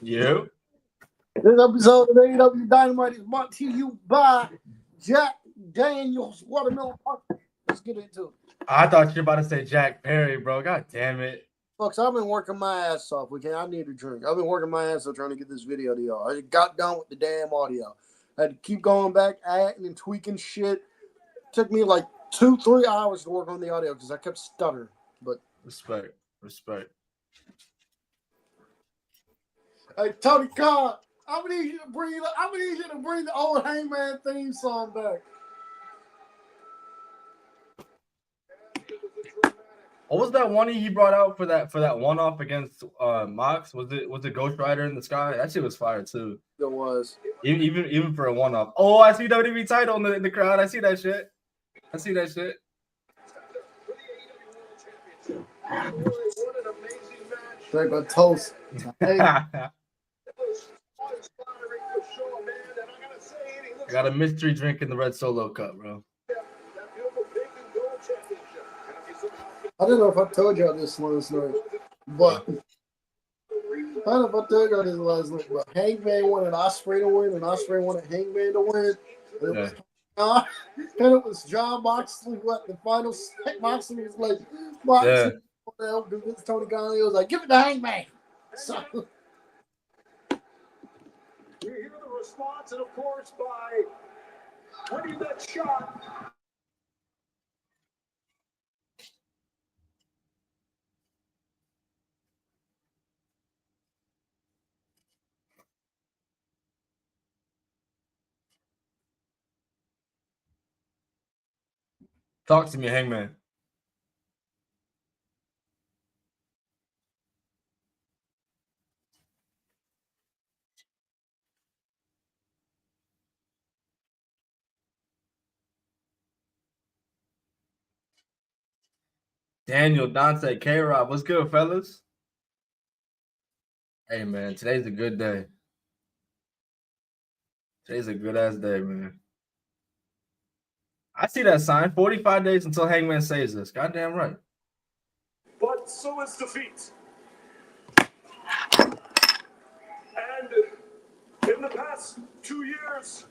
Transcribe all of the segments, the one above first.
Yep. This episode of AEW Dynamite is brought to you by Jack Daniels Watermelon Park. Let's get into it. I thought you were about to say Jack Perry, bro. God damn it. Folks, I've been working my ass off. I need a drink. I've been working my ass off trying to get this video to y'all. I got done with the damn audio. I had to keep going back, adding and tweaking shit. Took me like 2-3 hours to work on the audio because I kept stuttering. But Respect. hey, Tony Khan, I'm gonna need you to bring the old Hangman theme song back. What was that one he brought out for that one off against Mox? Was it Ghost Rider in the Sky? That shit was fire too. It was. Even for a one off. Oh, I see WWE title in the crowd. I see that shit. Drink a toast. Hey. Got a mystery drink in the red Solo cup, bro. I don't know if I told y'all this last night, but Hangman wanted Ospreay to win, and Ospreay wanted Hangman to win. And it was John Moxley. What the final Moxley was like, Moxley, do this Tony Khan. He was like, give it to Hangman. So. You hear the response, and of course, by winning that shot. Talk to me, Hangman. Daniel, Dante, K-Rob, what's good, fellas? Hey, man, today's a good day. Today's a good-ass day, man. I see that sign. 45 days until Hangman saves us. Goddamn right. But so is defeat. And in the past 2 years,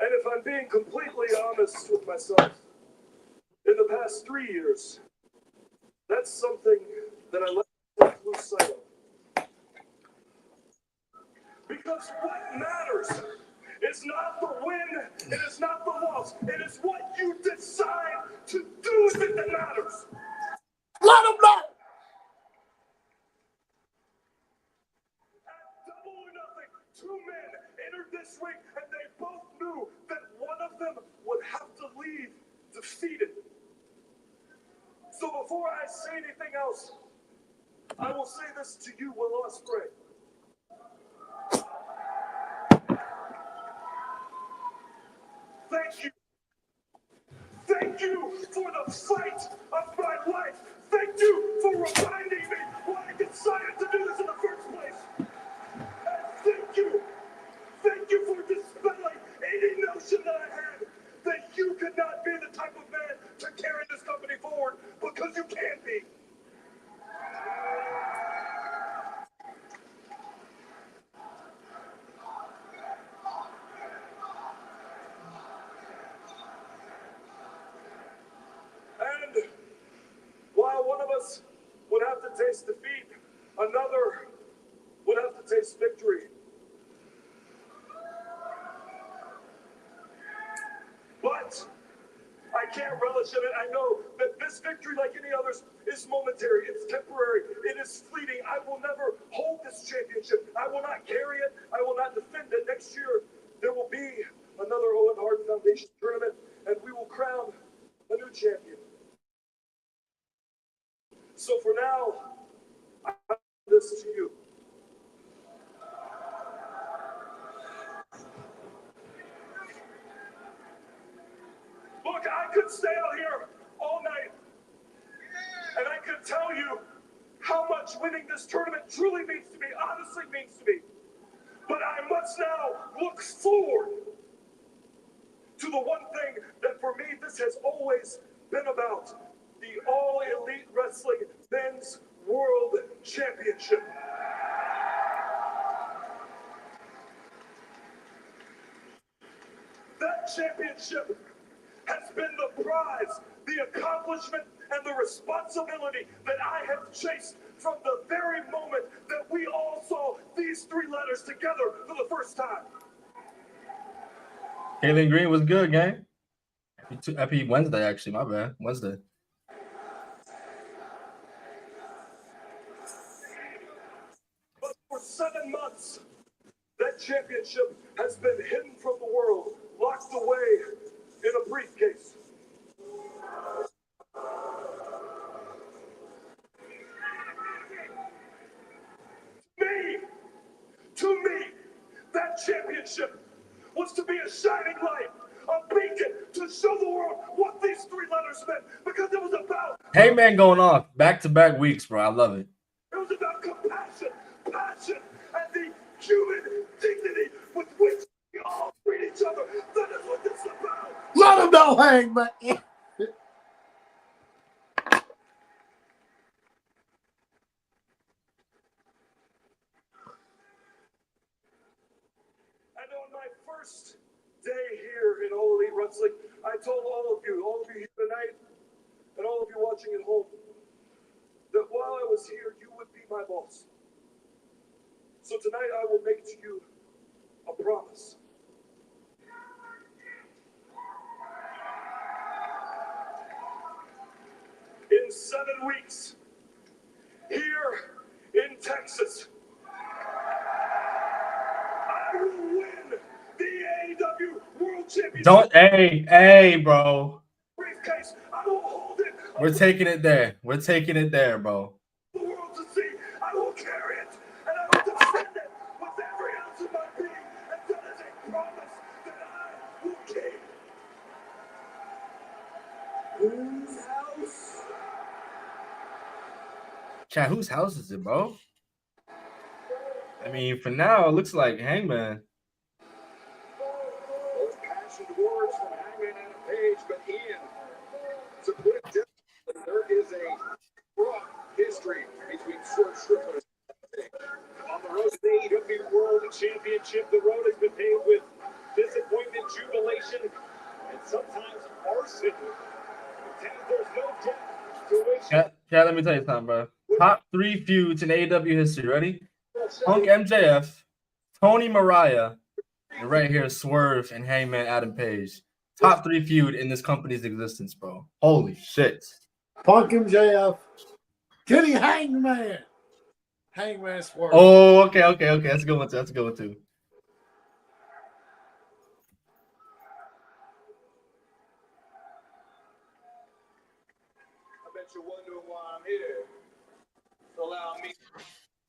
and if I'm being completely honest with myself, in the past 3 years, that's something that I let lose sight of. Because what matters is not the win, it is not the loss, it is what you decide to do with it that matters. Let them know! At Double or Nothing, 2 men entered this ring, and they both knew that one of them would have to leave defeated. So before I say anything else, I will say this to you, Will Ospreay. Thank you. Thank you for the fight of my life. Thank you for reminding me why I decided to do this in the first place. And thank you for dispelling any notion that I had that you could not be the type of man to carry this company forward, because you can be. And while one of us would have to taste defeat, another would have to taste victory. But I can't relish in it. I know that this victory, like any others, is momentary. It's temporary. It is fleeting. I will never hold this championship. I will not carry it. I will not defend it. Next year, there will be another Owen Hart Foundation tournament, and we will crown a new champion. So for now, I give this to you. Look, I could stay out here all night, and I could tell you how much winning this tournament truly means to me, honestly means to me. But I must now look forward to the one thing that for me this has always been about: the All Elite Wrestling Men's World Championship. That championship has been the prize, the accomplishment, and the responsibility that I have chased from the very moment that we all saw these three letters together for the first time. Kaylin Green was good, gang. Happy Wednesday, actually. My bad. Wednesday. But for 7 months, that championship has been hidden from the world, locked away in a briefcase. To me, that championship was to be a shining light, a beacon to show the world what these three letters meant, because it was about Hangman going off back-to-back weeks, bro. I love it. It was about compassion, passion, and the human dignity with which we all treat each other. That is what this is about. Let him know, Hangman. And on my first day here in All Elite Wrestling, I told all of you here tonight, and all of you watching at home, that while I was here, you would be my boss. So tonight I will make to you a promise. In 7 weeks, here in Texas, I will win the AEW World Championship. Don't, hey, bro. Briefcase. I will hold it. We're taking it there. We're taking it there, bro. The world to see. I will carry it, and I will defend it with every ounce of my being. And that is a promise that I will keep. Whose house? Chat, whose house is it, bro? I mean, for now, it looks like Hangman. Those passionate words from Hangman and Page, but Ian, to put it differently, there is a fraught history between Swerve Strickland and on the road to the AEW World Championship. The road has been paved with disappointment, jubilation, and sometimes arson. There's no depth to which. Chat, let me tell you something, bro. Top 3 feuds in AEW history. Ready? Punk MJF, Tony Mariah, and right here, Swerve and Hangman Adam Page. Top 3 feud in this company's existence, bro. Holy shit. Punk MJF. Kitty Hangman. Hangman Swerve. Oh, okay. That's a good one, too. That's a good one, too. I bet you're wondering why I'm here. To allow me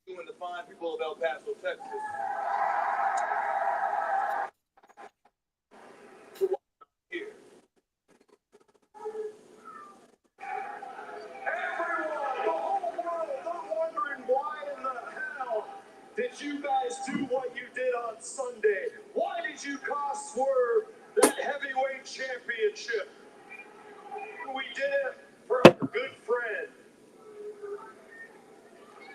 and the fine people of El Paso, Texas. To why I'm here. Everyone, the whole world, they're wondering why in the hell did you guys do what you did on Sunday? Why did you cost Swerve that heavyweight championship? We did it for a good friend.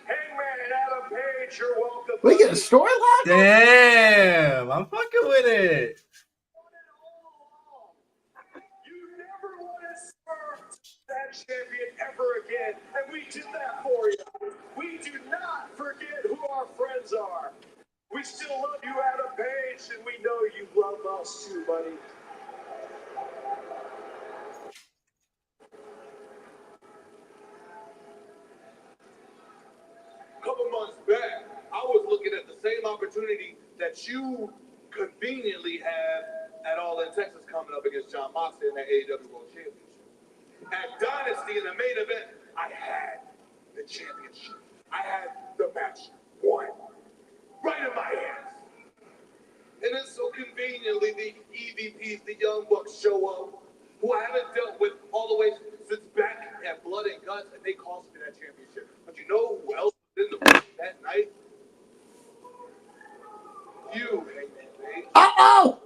Hangman Adam Page, you're welcome. We get a storyline? Damn, I'm fucking with it. You never wanted Swerve to be that champion ever again, and we did that for you. We do not forget who our friends are. We still love you, Adam Page, and we know you love us too, buddy. Couple months back, I was looking at the same opportunity that you conveniently have at All In Texas coming up against John Moxley in the AEW World Championship. At Dynasty in the main event, I had the championship. I had the match won right in my hands. And then so conveniently, the EVPs, the Young Bucks show up, who I haven't dealt with all the way since back at Blood and Guts, and they cost me that championship. But you know who else was in the ring that night? You, Hangman Page. Uh-oh!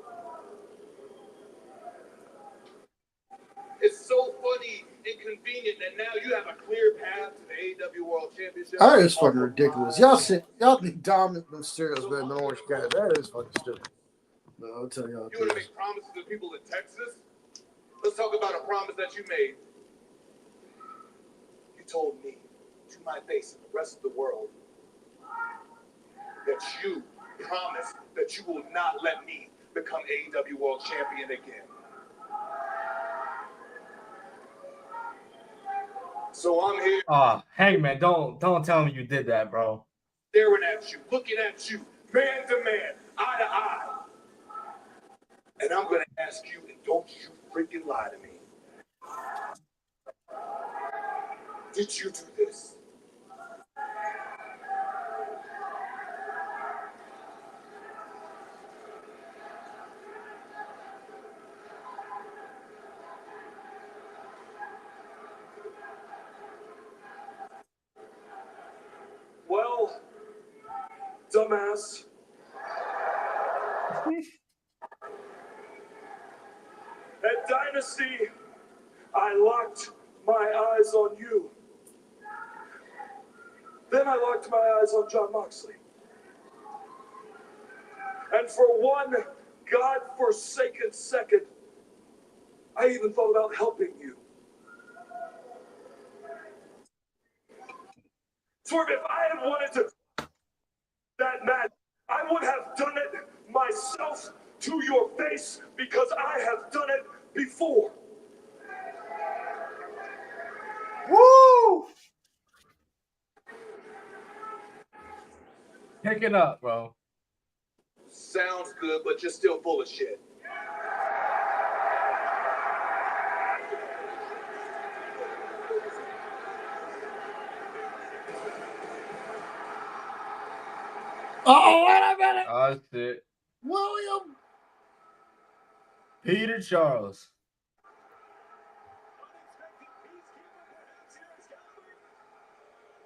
It's so funny and convenient that now you have a clear path to the AEW World Championship. That is fucking ridiculous. Y'all think Dominic Mysterio's better than Orange Guy. That is fucking stupid. No, I'll tell y'all. You want to make promises to people in Texas? Let's talk about a promise that you made. You told me to my face and the rest of the world that you promised that you will not let me become AEW World Champion again. So I'm here. Hangman, don't tell me you did that, bro. Staring at you, looking at you, man to man, eye to eye. And I'm going to ask you, and don't you freaking lie to me. Did you do this? Well, dumbass. At Dynasty, I locked my eyes on you. Then I locked my eyes on Jon Moxley. And for one God-forsaken second, I even thought about helping you. Swerve, if I had wanted to that match, I would have done it myself to your face because I have done it before. Woo! Pick it up, bro. Sounds good, but you're still full of shit. Oh, wait a minute. Oh, shit. William. Peter Charles.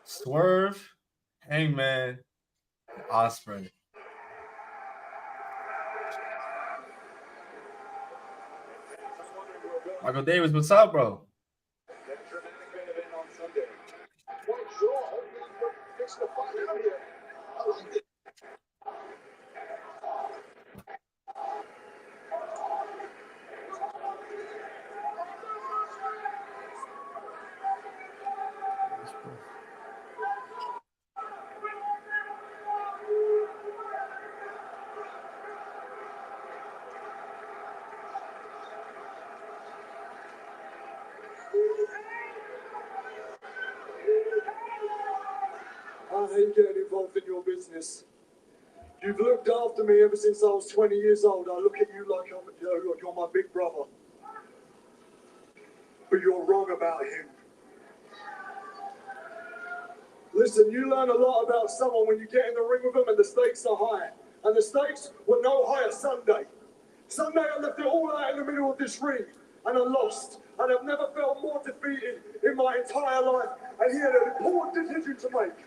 Swerve, Hangman, Ospreay. Michael Davis, what's up, bro? That dramatic main event on Sunday. Quite sure. Hopefully we're fixing to find out here. I like it. I hate getting involved in your business. You've looked after me ever since I was 20 years old. I look at you like you're my big brother. But you're wrong about him. Listen, you learn a lot about someone when you get in the ring with them and the stakes are high. And the stakes were no higher Sunday. Sunday I left it all out in the middle of this ring and I lost. And I've never felt more defeated in my entire life. And he had an important decision to make.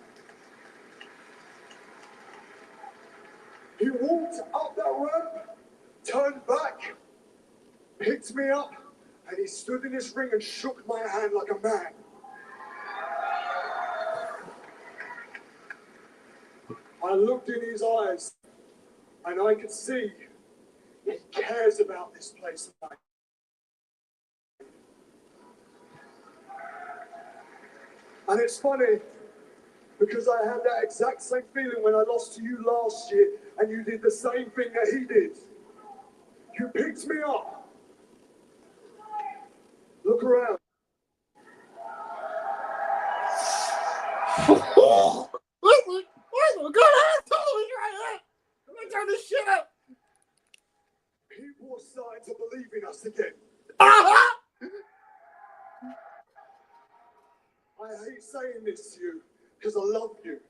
He walked up that ramp, turned back, picked me up, and he stood in this ring and shook my hand like a man. I looked in his eyes, and I could see he cares about this place. And it's funny, because I had that exact same feeling when I lost to you last year, and you did the same thing that he did. You picked me up. Look around. Listen, a good ass television right here. Let me turn this shit up. People are starting to believe in us again. I hate saying this to you because I love you.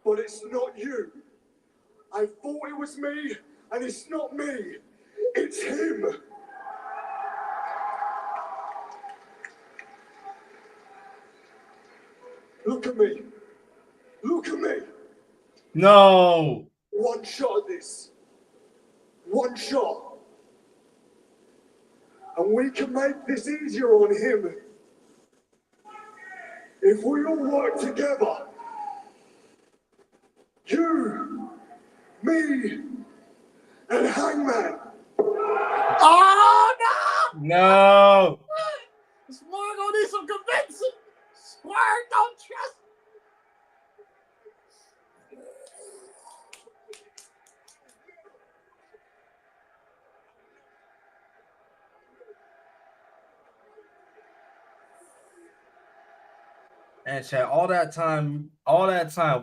But it's not you. I thought it was me, and it's not me. It's him. Look at me. Look at me. No. One shot at this. One shot. And we can make this easier on him. If we all work together. You, me, and Hangman. Oh, no! No. Swerve gonna need some convincing. Swerve don't trust. And chat, all that time,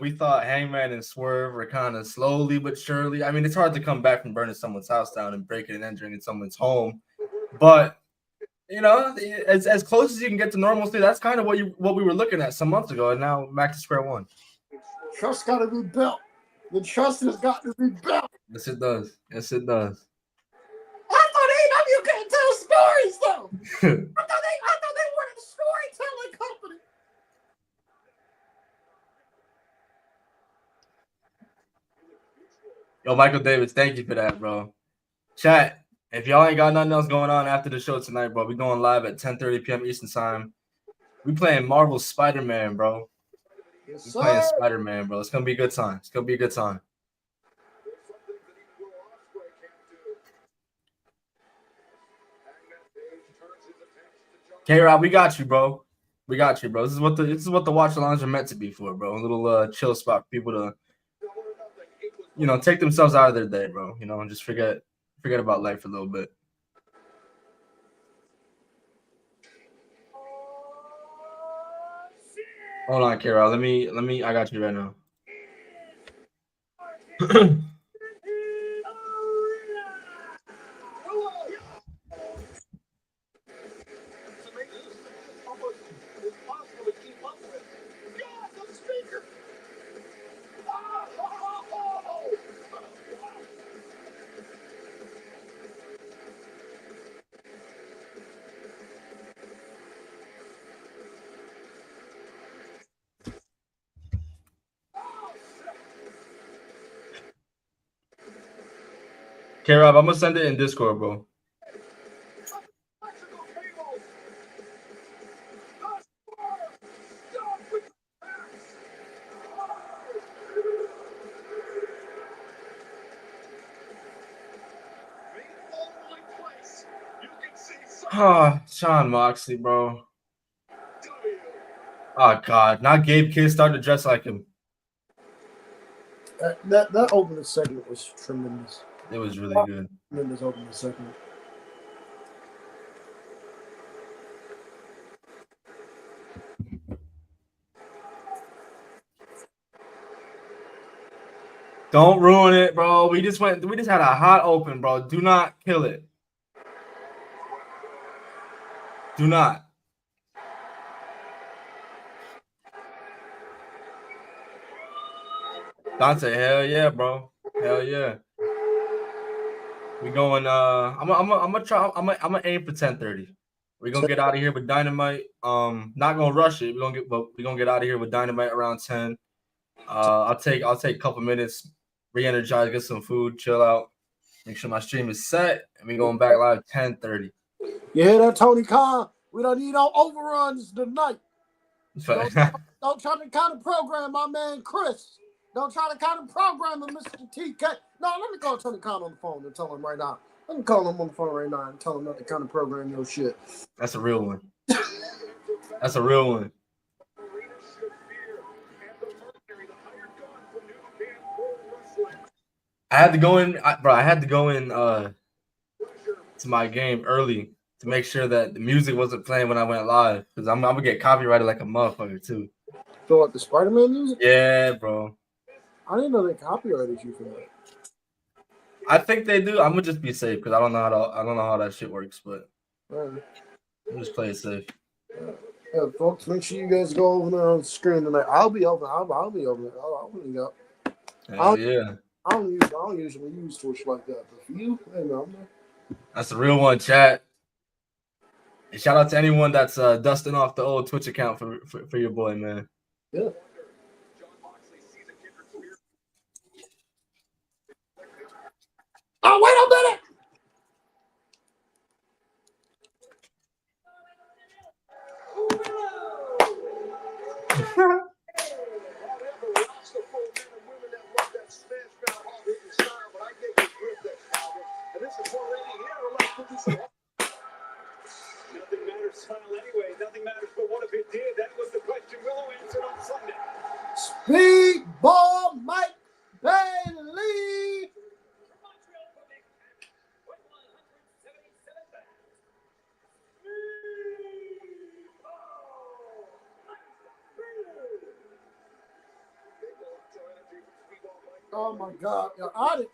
we thought Hangman and Swerve were kind of slowly but surely. I mean, it's hard to come back from burning someone's house down and breaking and entering in someone's home, but you know, as close as you can get to normalcy, that's kind of what we were looking at some months ago, and now back to square one. Trust got to be built. The trust has got to be built. Yes, it does. Yes, it does. I thought AEW couldn't tell stories though. I thought they were a storytelling company. Yo, Michael Davis, thank you for that, bro. Chat, if y'all ain't got nothing else going on after the show tonight, bro, we going live at 10:30 p.m. Eastern time. We playing Marvel's Spider-Man, bro. Yes, We playing Spider-Man, bro. It's gonna be a good time. It's gonna be a good time. K-Rob, we got you, bro. We got you, bro. This is what the watch lounge are meant to be for, bro. A little chill spot for people to, you know, take themselves out of their day, bro. You know, and just forget about life for a little bit. Hold on, K-Rob. Let me. I got you right now. K-Rob, I'm gonna send it in Discord, bro. Sean Moxley, bro. Oh God, not Gabe Kidd starting to dress like him. That opening segment was tremendous. It was really good. Tremendous opening segment. Don't ruin it, bro. We just had a hot open, bro. Do not kill it. Do not. Dante, hell yeah, bro. Hell yeah. We going I'm gonna aim for 10:30. We're gonna get out of here with Dynamite. Not gonna rush it. We're gonna get out of here with Dynamite around 10. I'll take a couple minutes, re-energize, get some food, chill out, make sure my stream is set, and we going back live 10:30. You hear that, Tony Khan? We don't need no overruns tonight. Don't try to kind of program my man Khris. Don't try to kind of program him, Mr. TK. No, let me call Tony Khan on the phone and tell him right now. Let me call him on the phone right now and tell him not to kind of program your shit. That's a real one. That's a real one. I had to go in, to my game early to make sure that the music wasn't playing when I went live, because I'm gonna get copyrighted like a motherfucker too. So what, the Spider-Man music? Yeah, bro. I didn't know they copyrighted you for that. I think they do. I'm gonna just be safe because I don't know how that shit works, but I'll just play it safe. Yeah, folks, make sure you guys go over there on the screen tonight. I'll be over. I'll be over there. I'll link up. Yeah. I don't usually use Twitch like that, but for you, hey man, I'm there. That's a real one, chat. And shout out to anyone that's dusting off the old Twitch account for your boy, man. Yeah. Oh, wait a minute! Nothing matters style anyway. Nothing matters, but what if it did? That was the question Willow answered on Sunday. Speedball Mike Bailey. Oh my God!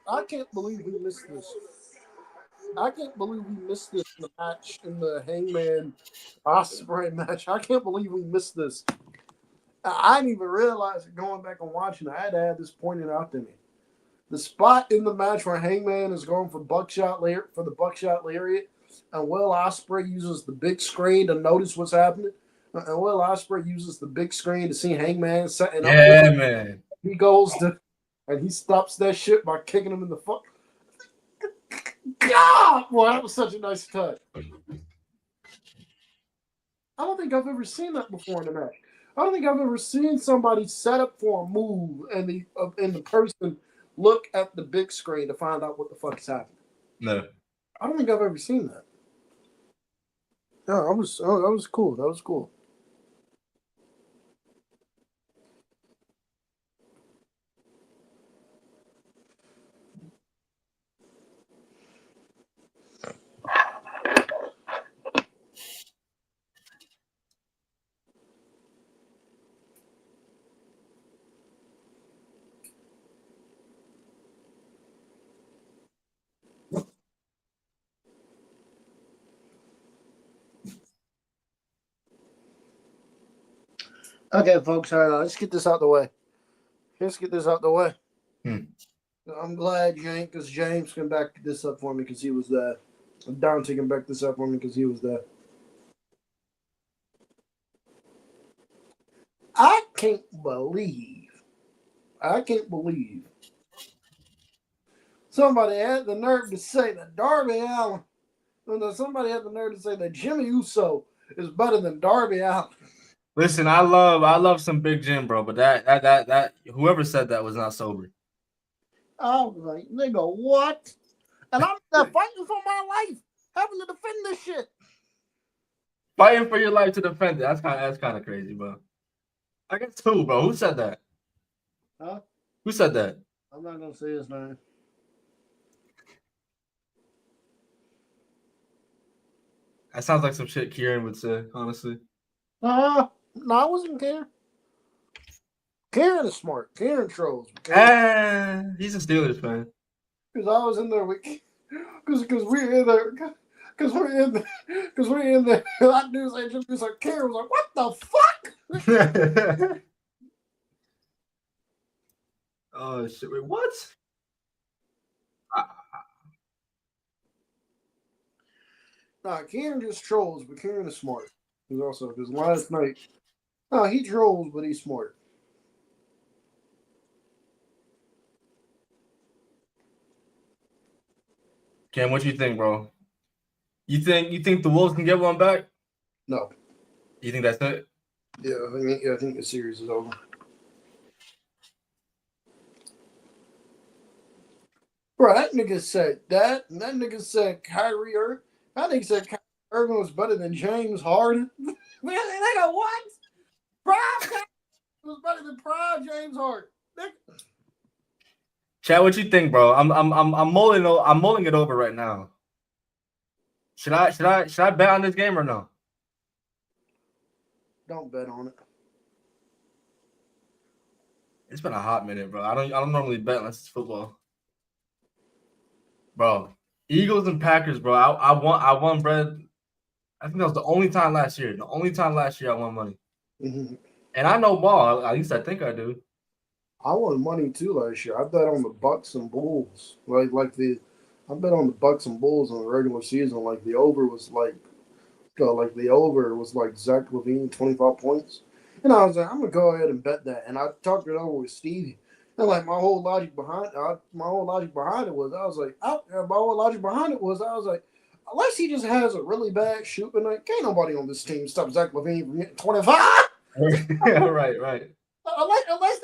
I can't believe we missed this. I can't believe we missed this in the match, in the Hangman Ospreay match. I can't believe we missed this. I didn't even realize it going back and watching it. I had to have this pointed out to me. The spot in the match where Hangman is going for the buckshot lariat, and Will Ospreay uses the big screen to notice what's happening. And Will Ospreay uses the big screen to see Hangman setting up. Yeah, man. He goes to, and he stops that shit by kicking him in the fuck. God, boy, that was such a nice touch. I don't think I've ever seen that before in a match. I don't think I've ever seen somebody set up for a move and the person look at the big screen to find out what the fuck is happening. No. I don't think I've ever seen that. No, that was cool. That was cool. Okay, folks, all right, let's get this out the way. I'm glad James can back this up for me because he was there. Dante can back this up for me because he was there. I can't believe somebody had the nerve to say that Darby Allin, somebody had the nerve to say that Jimmy Uso is better than Darby Allin. Listen, I love some Big Jim, bro, but that whoever said that was not sober. I was like, nigga, what? And I'm there fighting for my life, having to defend this shit. Fighting for your life to defend it. That's kind of crazy, bro. I guess who, bro? Who said that? Huh? Who said that? I'm not gonna say his name. That sounds like some shit Kieran would say, honestly. No, I wasn't Karen. Karen is smart. Karen trolls. He's a Steelers fan. Because I was in there with, because we're in there, because we're in there. That dude's like, just like Karen was like, what the fuck? Oh shit! Wait, what? Nah, Karen just trolls, but Karen is smart. Because last night, he trolls, but he's smart. Cam, what you think, bro? You think the Wolves can get one back? No. You think that's it? Yeah, I think the series is over. Bro, that nigga said that. And that nigga said Kyrie Irving. That nigga said Kyrie Irving was better than James Harden. Nigga, what? Prime was better than prime James Harden. Chad, what you think, bro? I'm mulling it over right now. Should I bet on this game or no? Don't bet on it. It's been a hot minute, bro. I don't normally bet unless it's football. Bro, Eagles and Packers, bro. I won bread. I think that was the only time last year. The only time last year I won money. Mm-hmm. And I know ball. At least I think I do. I won money too last year. I bet on the Bucks and Bulls. I bet on the Bucks and Bulls in the regular season. Like the over was like Zach LaVine 25 points. And I was like, I'm gonna go ahead and bet that. And I talked it over with Stevie. And like my whole logic behind it was unless he just has a really bad shooting night, can't nobody on this team stop Zach LaVine from getting 25. Yeah, right. Unless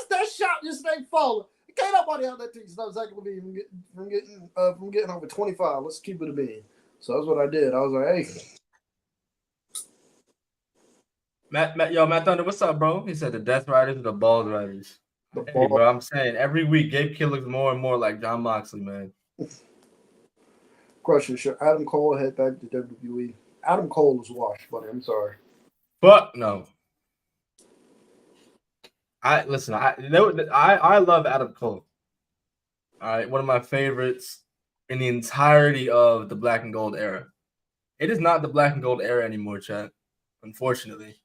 that shot just ain't falling, Can't nobody out there teach stops Zach Levine from getting over 25. Let's keep it a bean. So that's what I did. I was like, hey. Matt Thunder, what's up, bro? He said the Death Riders and the Balls Riders. Hey, bro, I'm saying every week Gabe Kidd looks more and more like John Moxley, man. Question: should Adam Cole head back to WWE? Adam Cole is washed, buddy. I'm sorry. Fuck no. I love Adam Cole. All right, one of my favorites in the entirety of the Black and Gold era. It is not the Black and Gold era anymore, chat. Unfortunately,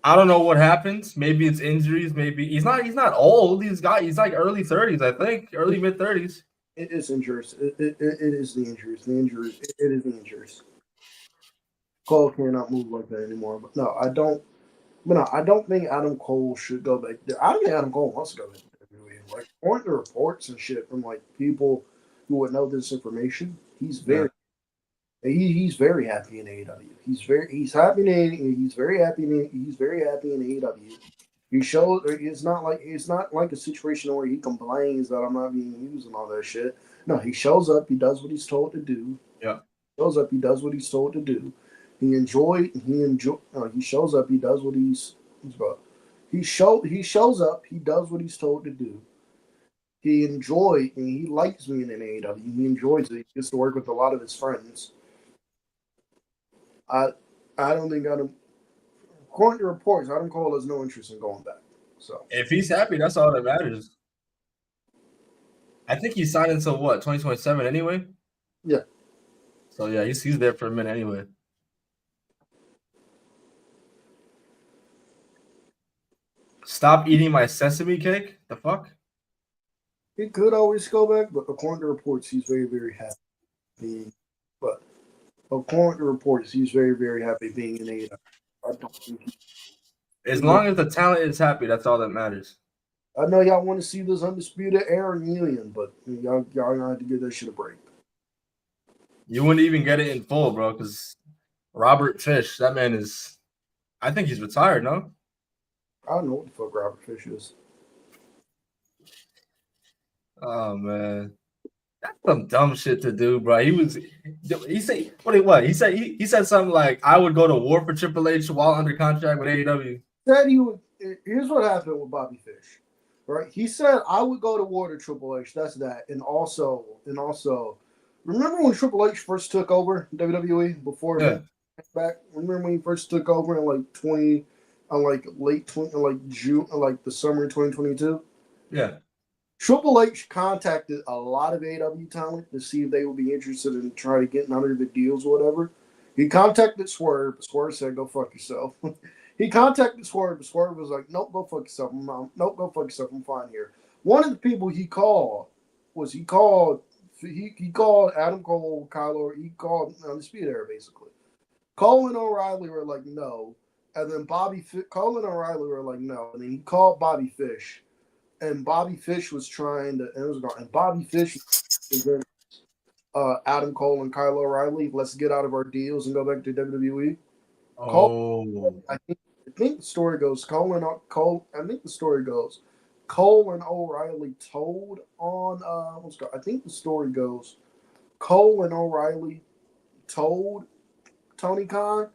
I don't know what happened. Maybe it's injuries. Maybe he's not old. He's like early 30s, I think, early mid 30s. It is injuries. It is the injuries. It is the injuries. Cole cannot move like that anymore. But no, I don't. But no, I don't think Adam Cole should go back there. I don't think Adam Cole wants to go back to WWE. Like, according to reports and shit from like people who would know this information, he's very happy in AEW. He's very happy in AEW. He shows it's not like a situation where he complains that I'm not being used and all that shit. No, he shows up, he does what he's told to do. Yeah. Shows up, he does what he's told to do. He shows up, he does what he shows up, he does what he's told to do. He likes being in AEW. He enjoys it. He gets to work with a lot of his friends. I don't think according to reports, Adam Cole has no interest in going back. So if he's happy, that's all that matters. I think he's signed until what, 2027 anyway? Yeah. So yeah, he's there for a minute anyway. Stop eating my sesame cake? The fuck? He could always go back, but according to reports, he's very, very happy. But according to reports, he's very, very happy being in AEW. I don't think as long as the talent is happy, that's all that matters. I know y'all want to see this undisputed era reunion, but y'all gonna have to give that shit a break. You wouldn't even get it in full, bro, because Robert Fish, that man is, I think he's retired, no? I don't know what the fuck Robert Fish is. Oh man, that's some dumb shit to do, bro. He said something like, "I would go to war for Triple H while under contract with AEW." Said he would. Here's what happened with Bobby Fish, right? He said, "I would go to war to Triple H." That's that, and also, remember when Triple H first took over WWE before back? Remember when he first took over in June, the summer of 2022? Yeah. Triple H contacted a lot of AEW talent to see if they would be interested in trying to get under the deals or whatever. He contacted Swerve. Swerve said, "Go fuck yourself." He contacted Swerve. Swerve was like, "Nope, go fuck yourself. Go fuck yourself. I'm fine here." One of the people he called Adam Cole, Kylo. He called Undisputed Era basically. Cole and O'Reilly were like, "No," and then Cole and O'Reilly were like, "No," and then he called Bobby Fish. And Bobby Fish was trying to, and Bobby Fish was Adam Cole and Kyle O'Reilly. Let's get out of our deals and go back to WWE. Oh, I think the story goes. Cole and O'Reilly told on. I think the story goes. Cole and O'Reilly told Tony Khan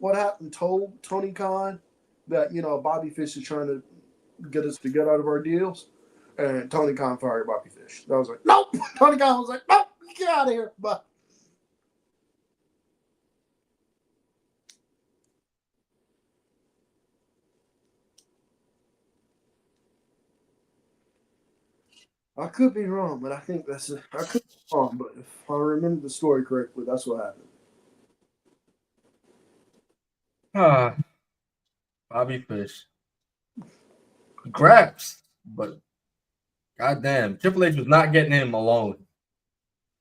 what happened. Told Tony Khan that Bobby Fish is trying to get us to get out of our deals, and Tony Khan fired Bobby Fish. I was like, nope. Tony Khan was like, nope, get out of here. But I could be wrong, but I think I could be wrong, but if I remember the story correctly, that's what happened. Bobby Fish. Congrats, but goddamn, Triple H was not getting him alone.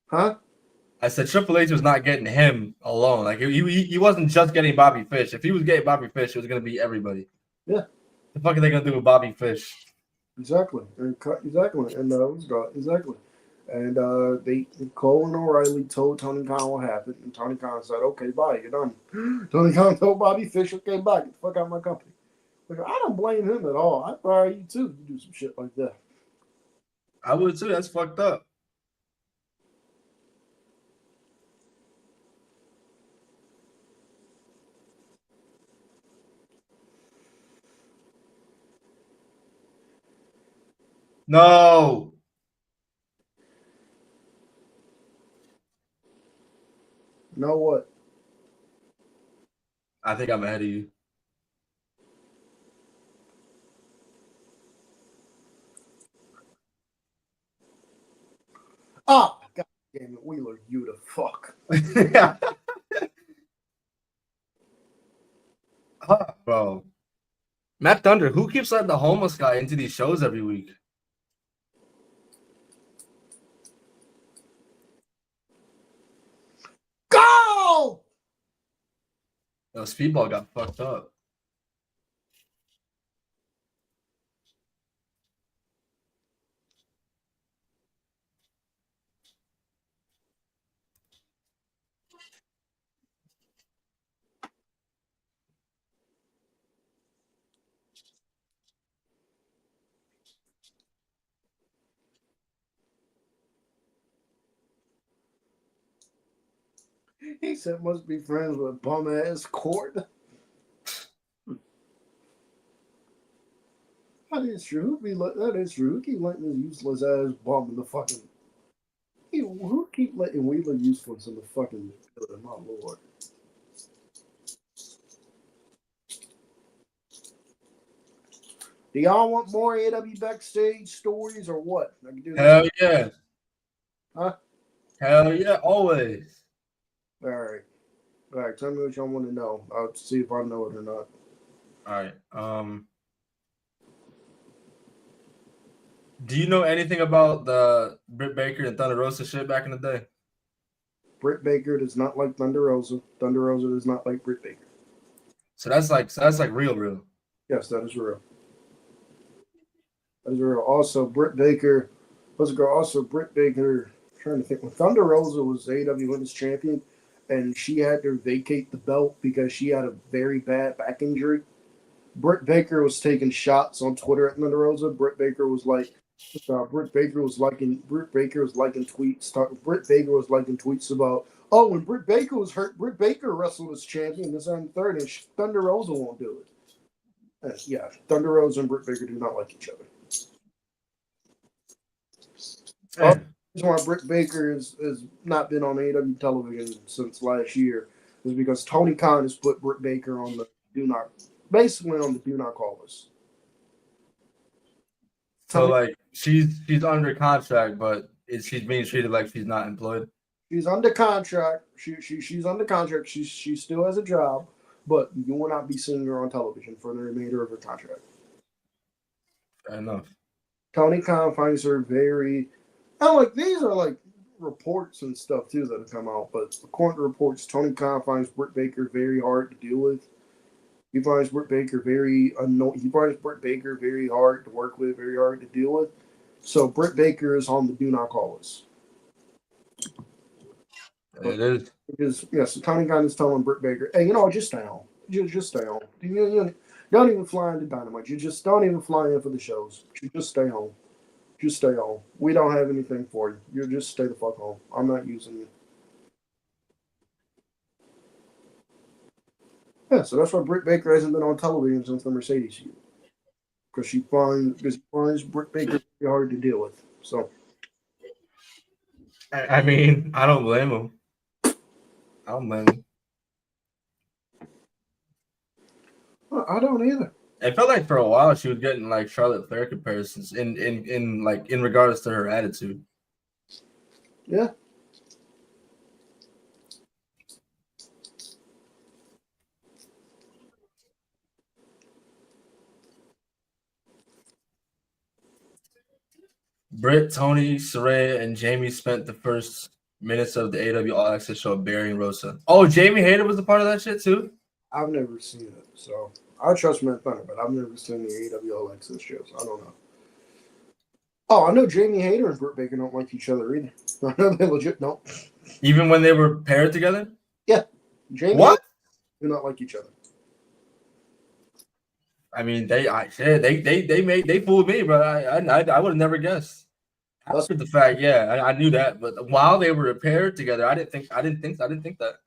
Huh? I said Triple H was not getting him alone. Like he wasn't just getting Bobby Fish. If he was getting Bobby Fish, it was gonna be everybody. Yeah. The fuck are they gonna do with Bobby Fish? Exactly. And exactly. And Cole and O'Reilly told Tony Khan what happened, and Tony Khan said, "Okay, bye, you're done." Tony Khan told Bobby Fish, "Okay, bye, get the fuck out of my company." Like, I don't blame him at all. I'd fire you too if you do some shit like that. I would too. That's fucked up. No. Know what? I think I'm ahead of you. Ah, God damn it, Wheeler, you the fuck. Bro. Matt Thunder, who keeps letting the homeless guy into these shows every week? Go! Yo, Speedball got fucked up. He said must be friends with bum ass Court. That is true. That is true. Who keep letting this useless ass bum in the fucking? Who keep letting Wheeler useless in the fucking? My lord. Do y'all want more AEW backstage stories or what? I can do this. Hell yeah. Huh? Hell yeah, always. All right. All right. Tell me what y'all want to know. I'll see if I know it or not. All right. Do you know anything about the Britt Baker and Thunder Rosa shit back in the day? Britt Baker does not like Thunder Rosa. Thunder Rosa does not like Britt Baker. So that's like real. Yes, that is real. That is real. Also, Britt Baker was a girl. Also, Britt Baker. I'm trying to think when Thunder Rosa was AEW Women's Champion, and she had to vacate the belt because she had a very bad back injury. Britt Baker was taking shots on Twitter at Thunder Rosa. Britt Baker was liking tweets. Britt Baker was liking tweets about, oh, when Britt Baker was hurt, Britt Baker wrestled as champion this and third, and Thunder Rosa won't do it. Yeah, Thunder Rosa and Britt Baker do not like each other. The reason why Britt Baker has not been on AEW television since last year is because Tony Khan has put Britt Baker on the do not call list. So like she's under contract, but she's being treated like she's not employed. She's under contract. She's under contract. She still has a job, but you will not be seeing her on television for the remainder of her contract. Fair enough. Tony Khan finds her very. And like these are like reports and stuff too that have come out, but according to reports, Tony Khan finds Britt Baker very hard to deal with. He finds Britt Baker very annoying. He finds Britt Baker very hard to work with, very hard to deal with. So Britt Baker is on the do not call list. It is. Because yes, Tony Khan is telling Britt Baker, "Hey, just stay home. Just stay home. You don't even fly into Dynamite. You just don't even fly in for the shows. You just stay home. Just stay home. We don't have anything for you. You just stay the fuck home. I'm not using you." Yeah, so that's why Britt Baker hasn't been on television since the Mercedes feud. Because he finds Britt Baker very hard to deal with. So I mean, I don't blame him. I don't either. It felt like for a while she was getting like Charlotte Flair comparisons in regards to her attitude. Yeah. Britt, Tony, Saraya, and Jamie spent the first minutes of the AEW All Access show burying Rosa. Oh, Jamie Hayter was a part of that shit too? I've never seen it, so I trust Matt Thunder, but I've never seen the AEW All Access shows. I don't know. Oh, I know Jamie Hayter and Britt Baker don't like each other either. I know they legit don't. Even when they were paired together? Yeah. Jamie What? do not like each other. I mean, they fooled me, but I would have never guessed. That's After the fact, yeah, I knew that, but while they were paired together, I didn't think that.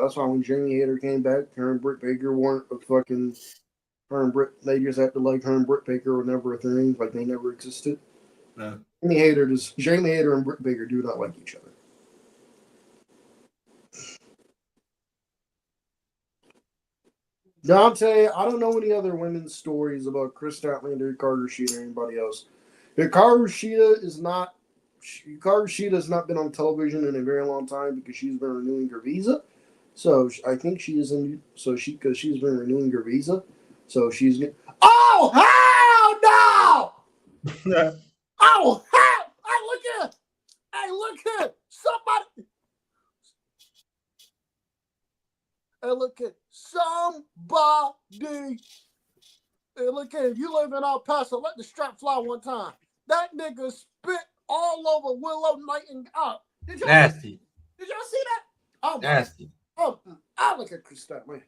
that's why when Jamie Hayter came back, her and Britt Baker weren't a fucking. Her and Britt, they just acted like her and Britt Baker were never a thing, like they never existed. No. Jamie Hayter and Britt Baker do not like each other. Dante, I don't know any other women's stories about Chris Statlander, Hikaru Shida, or anybody else. Hikaru Shida has not been on television in a very long time because she's been renewing her visa. So I think she is in. So because she's been renewing her visa, so she's. Oh hell no! Oh hell! Hey, look here! Somebody. Hey, look at somebody. Hey, look at, if you live in El Paso, let the strap fly one time. That nigga spit all over Willow Nightingale. Nasty. Did y'all see that? Oh, Nasty. Oh, I look at Chris Statlander.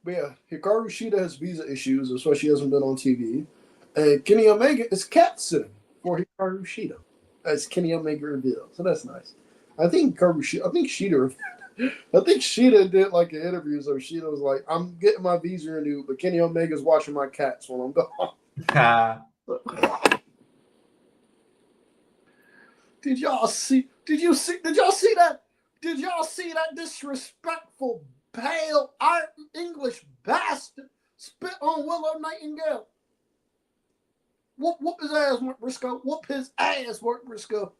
But yeah, Hikaru Shida has visa issues. That's why she hasn't been on TV. And Kenny Omega is cat sitting for Hikaru Shida, as Kenny Omega revealed. So that's nice. I think Shida did like an interview. So Shida was like, "I'm getting my visa renewed, but Kenny Omega's watching my cats while I'm gone." Did y'all see that? Did y'all see that disrespectful, pale English bastard spit on Willow Nightingale? Whoop his ass, Mark Briscoe. Whoop his ass, Mark Briscoe.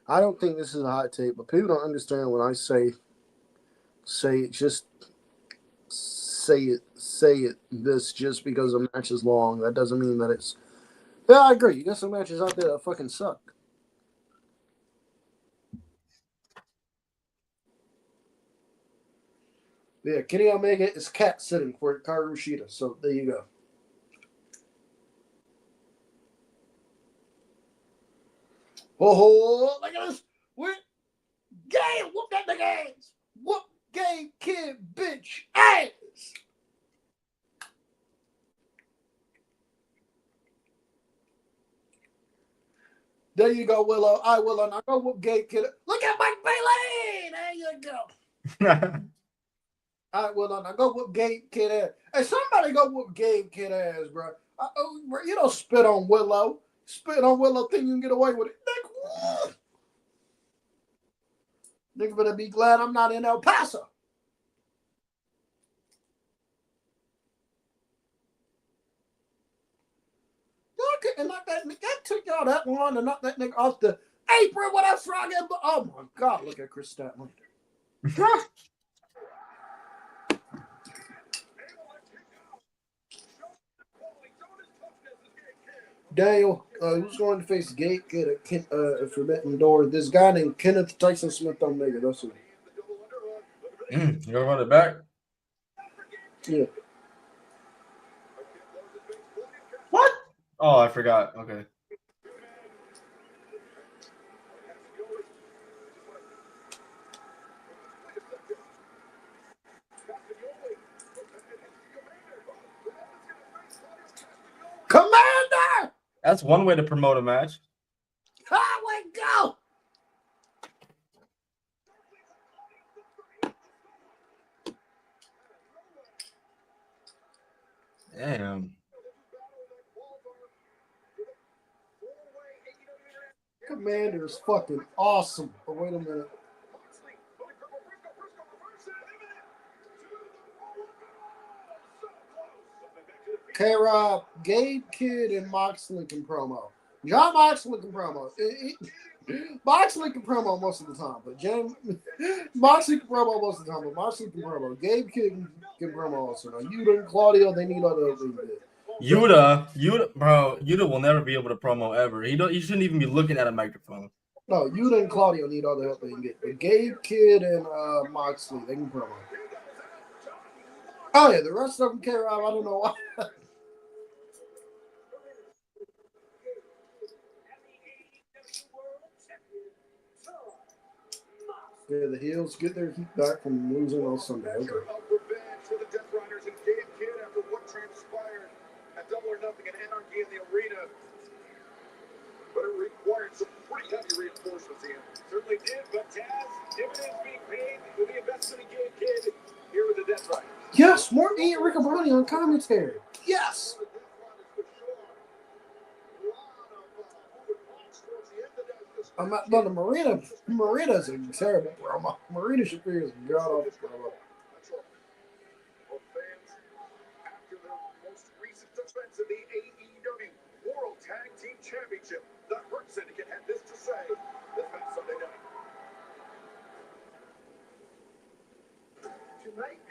I don't think this is a hot take, but people don't understand when I say it. Just say it. This just because a match is long, that doesn't mean that it's. Yeah, I agree. You got some matches out there that fucking suck. Yeah, Kenny Omega is cat sitting for Hikaru Shida, so there you go. Oh, look at this. We're gay. Whoop that nigga ass. Whoop gay kid bitch ass. There you go, Willow. All right, Willow. Now go whoop gay kid. Look at Mike Bailey. There you go. All right, Willow. Now go whoop gay kid ass. Hey, somebody go whoop gay kid ass, bro. You don't spit on Willow. Spit on Willow, think you can get away with it. Nigga better be glad I'm not in El Paso. Y'all couldn't knock that took y'all that long to knock that nigga off the apron with that frog. Oh my God, look at Chris Statlander. Daniel, who's going to face Gate Kid at Forbidden Door? This guy named Kenneth Tyson Smith Omega. That's it. You gonna run it back? Yeah. What? Oh, I forgot. Okay. Commander! That's one way to promote a match. Here we go! Damn. Commander is fucking awesome. Oh, wait a minute. K-Rob, Gabe Kidd, and Moxley can promo. John Moxley can promo. Moxley can promo most of the time, but Moxley can promo most of the time, but Moxley can promo. Gabe Kidd can promo also. Now, Yuta and Claudio, they need other things. Yuta will never be able to promo ever. He shouldn't even be looking at a microphone. No, Yuta and Claudio need all the help they can get. But Gabe Kidd and Moxley, they can promo. Oh yeah, the rest of them, K-Rob, I don't know why. Yeah, the heels get their heat back from losing on Sunday. Okay. Revenge for the Death Riders and Gabe Kidd after what transpired at Double or Nothing and Anarchy in the arena. But it required some pretty heavy reinforcements, Ian. Certainly did, but Taz, dividends being paid with the investment in Gabe Kidd here with the Death Riders. Yes, more Ian Riccaboni on commentary. Yes. I'm not the Marina. Marina's a terrible promo. Marina Shafir is god awful promo. After the most recent defense of the AEW World Tag Team Championship, the Hurt Syndicate had this to say this past Sunday night. Tonight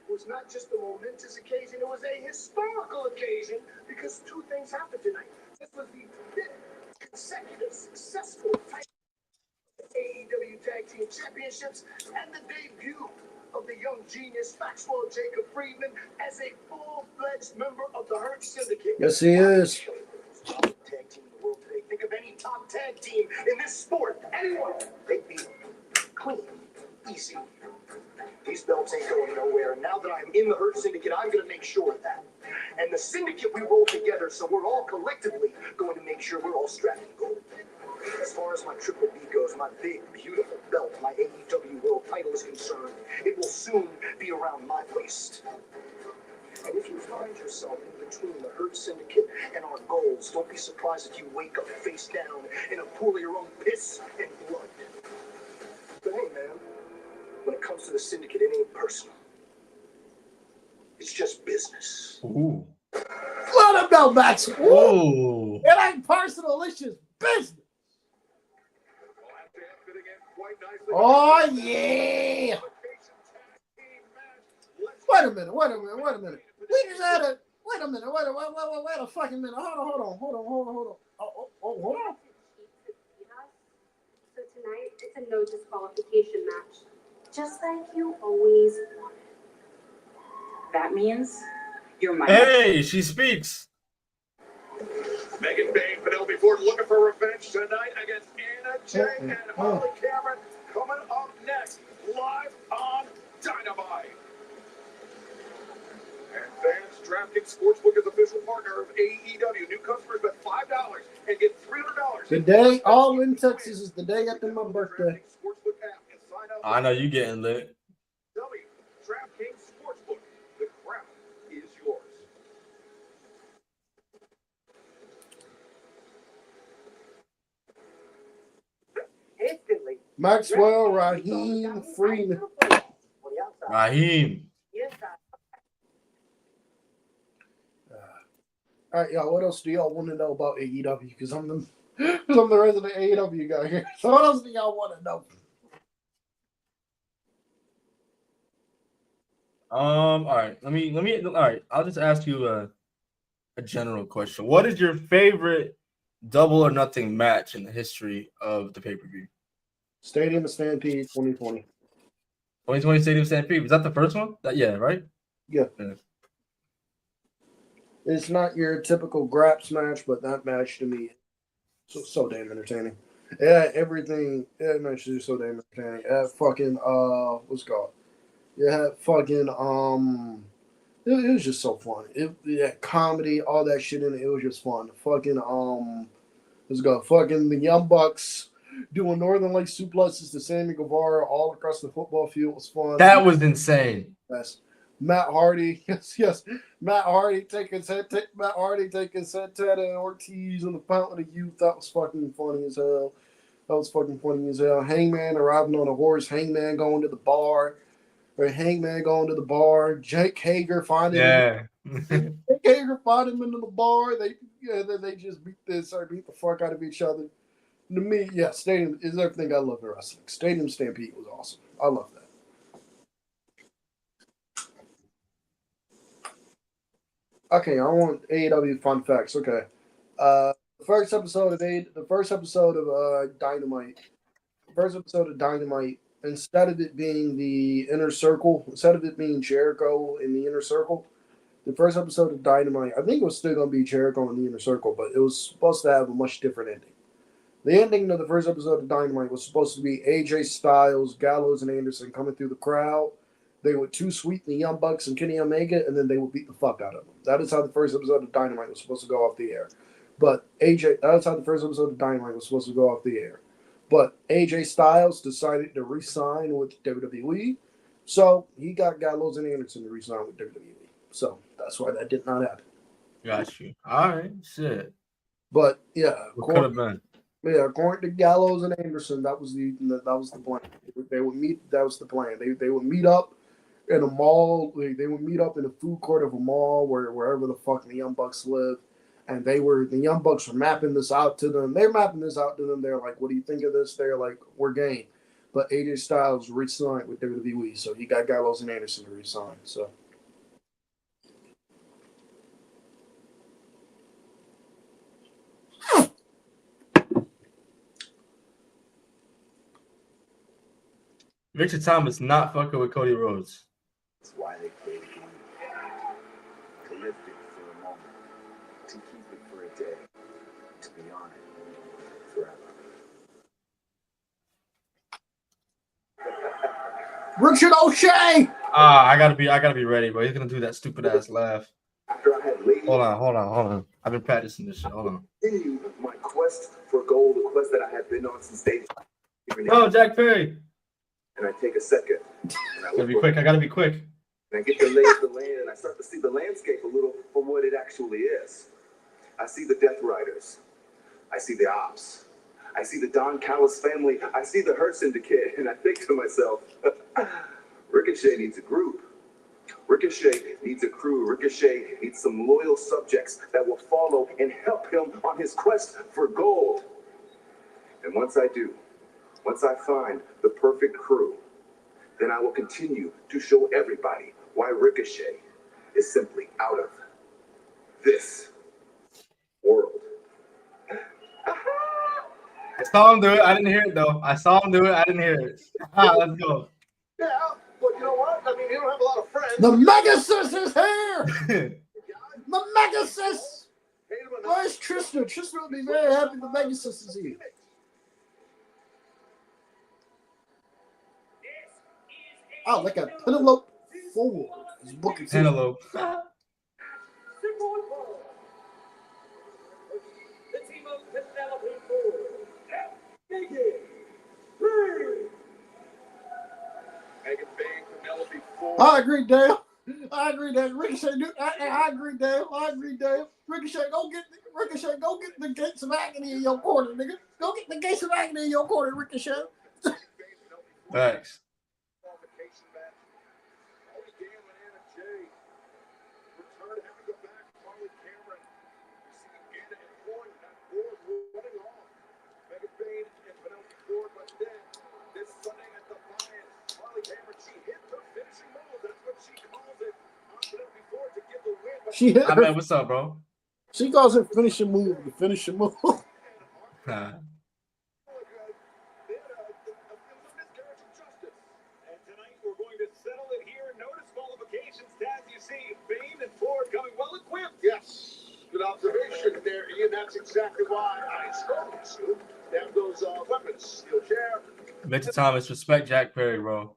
was not just a momentous occasion, it was a historical occasion because two things happened tonight. This was the fifth consecutive successful AEW Tag Team Championships and the debut of the young genius Maxwell Jacob Friedman as a full-fledged member of the Hurt Syndicate. Yes, he is. Top tag team in the world today. Think of any top tag team in this sport. Anyone. They'd be clean, easy. These belts ain't going nowhere. And now that I'm in the Hurt Syndicate, I'm going to make sure of that. And the Syndicate, we roll together, so we're all collectively going to make sure we're all strapped in gold. As far as my Triple B goes, my big, beautiful belt, my AEW World title is concerned, it will soon be around my waist. And if you find yourself in between the Hurt Syndicate and our goals, don't be surprised if you wake up face down in a pool of your own piss and blood. But hey, man, when it comes to the Syndicate, it ain't personal. It's just business. Ooh. Let him know, Max. Ooh. It ain't personal, it's just business. Oh, yeah. Wait a minute. We just had a, wait a minute. Wait a fucking minute. Hold on. Oh, hold on. So tonight, it's a no disqualification match. Just like you always wanted. That means you're my Hey, she speaks. Megan Bain, Penelope Ford looking for revenge tonight against Anna Jay and Holly Cameron. Coming up next, live on Dynamite. And fans, DraftKings Sportsbook is official partner of AEW. New customers bet $5 and get $300. The day all in Texas is the day after my birthday. I know you getting lit. DraftKings Sportsbook. The crown is yours. Instantly. Maxwell Raheem Freeman. Raheem. All right, y'all. What else do y'all want to know about AEW? Because I'm the resident AEW guy here. So what else do y'all want to know? All right. Let me. All right. I'll just ask you a general question. What is your favorite Double or Nothing match in the history of the pay-per-view? Stadium Stampede 2020. 2020 Stadium Stampede. Was that the first one? Yeah, right? Yeah. It's not your typical graps match, but that match to me so damn entertaining. Yeah, everything. Yeah, match is so damn entertaining. Yeah, fucking what's it called? Yeah, fucking it was just so fun. It comedy, all that shit in it. It was just fun. Fucking let's go. Fucking the Young Bucks doing Northern Light suplexes to Sammy Guevara all across the football field was fun. That was insane. Yes. Matt Hardy, yes. Matt Hardy taking Santana and Ortiz on the Fountain of Youth. That was fucking funny as hell. Hangman arriving on a horse. Hangman going to the bar. Jake Hager finding him. Jake Hager finding him into the bar. They just beat the fuck out of each other. To me, yeah, Stadium is everything I love in wrestling. Stadium Stampede was awesome. I love that. Okay, I want AEW fun facts. Okay, the first episode of Dynamite. Instead of it being the Inner Circle, instead of it being Jericho in the Inner Circle, the first episode of Dynamite, I think it was still going to be Jericho in the Inner Circle, but it was supposed to have a much different ending. The ending of the first episode of Dynamite was supposed to be AJ Styles, Gallows, and Anderson coming through the crowd. They were Too Sweet, the Young Bucks, and Kenny Omega, and then they would beat the fuck out of them. That is how the first episode of Dynamite was supposed to go off the air. But that's how the first episode of Dynamite was supposed to go off the air. But AJ Styles decided to re-sign with WWE, so he got Gallows and Anderson to re-sign with WWE. So that's why that did not happen. Got you. All right, shit. But yeah, What could have been? Yeah, according to Gallows and Anderson, that was the plan. They would meet. That was the plan. They would meet up in a mall. They would meet up in a food court of a mall wherever the fuck the Young Bucks live. And the Young Bucks were mapping this out to them. They're mapping this out to them. They're like, "What do you think of this?" They're like, "We're game." But AJ Styles re-signed with WWE, so he got Gallows and Anderson to re-sign. So. Richard Thomas not fucking with Cody Rhodes. That's why they play the game. To lift it for a moment. To keep it for a day. To be on it forever. Richard O'Shea! I gotta be ready, bro. He's gonna do that stupid ass laugh. After I had laid Hold on. I've been practicing this shit. Hold on. continued my quest for gold, the quest that I had been on since day one. Oh, Jack Perry. And I take a second. And I gotta be quick. And I get the lay of the land, and I start to see the landscape a little for what it actually is. I see the Death Riders. I see the Ops. I see the Don Callis family. I see the Hurt Syndicate, and I think to myself, Ricochet needs a group. Ricochet needs a crew. Ricochet needs some loyal subjects that will follow and help him on his quest for gold. And once I do, once I find the perfect crew, then I will continue to show everybody why Ricochet is simply out of this world. I saw him do it. I didn't hear it though. I saw him do it. I didn't hear it. Let's go. Yeah, but you know what? I mean, you don't have a lot of friends. The Megasis is here! The Megasis! Where's Tristan? Tristan would be very happy the Megasis is here. Oh, like a Penelope Ford is booking. Penelope. The team of Penelope Ford. Megan Bang, Penelope Ford. I agree, Dale. Ricochet, I agree, Dale. Ricochet, go get the gates of agony in your corner, nigga. Go get the gates of agony in your corner, Ricochet. Thanks. She hit her. Man, what's up, bro? She calls it finishing move. The finishing move. Yes, good observation there, Ian. That's exactly why I strongly assume that those weapons you'll share. Mitch Thomas, respect Jack Perry, bro.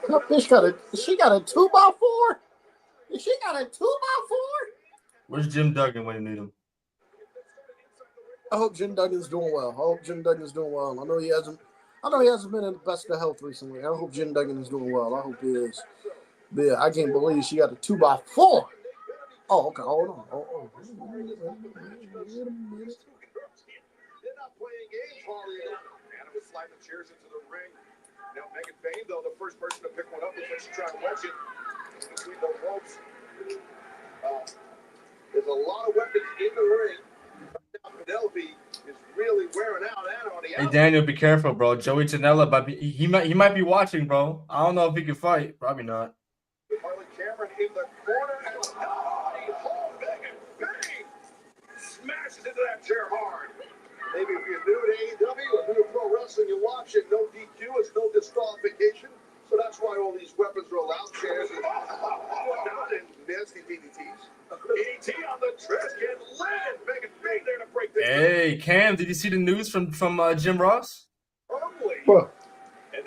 That bitch got a 2x4? She got a 2x4? Where's Jim Duggan when you need him? I hope Jim Duggan's doing well. I know he hasn't been in the best of health recently. I hope Jim Duggan is doing well. I hope he is. But yeah, I can't believe she got a 2x4. Oh, okay. Hold on. Oh. They're not playing games, Harley. Adam was sliding the chairs into the ring. Now Megan Bain, though, the first person to pick one up was when she tried to wedge it between the ropes. There's a lot of weapons in the ring. Now Penelope is really wearing out Anna on the outside. Hey Daniel, be careful, bro. Joey Janela he might be watching, bro. I don't know if he can fight. Probably not. Harley Cameron in the corner and Megan Bain smashes into that chair hard. Maybe if you're new to AEW or new to pro wrestling, you watch it. No DQ is no disqualification. So that's why all these weapons are allowed. Chairs and whatnot and nasty DDTs. DDT on the trash can. Land making big there to break this. Hey, Cam, did you see the news from Jim Ross? Firmly. Bro, And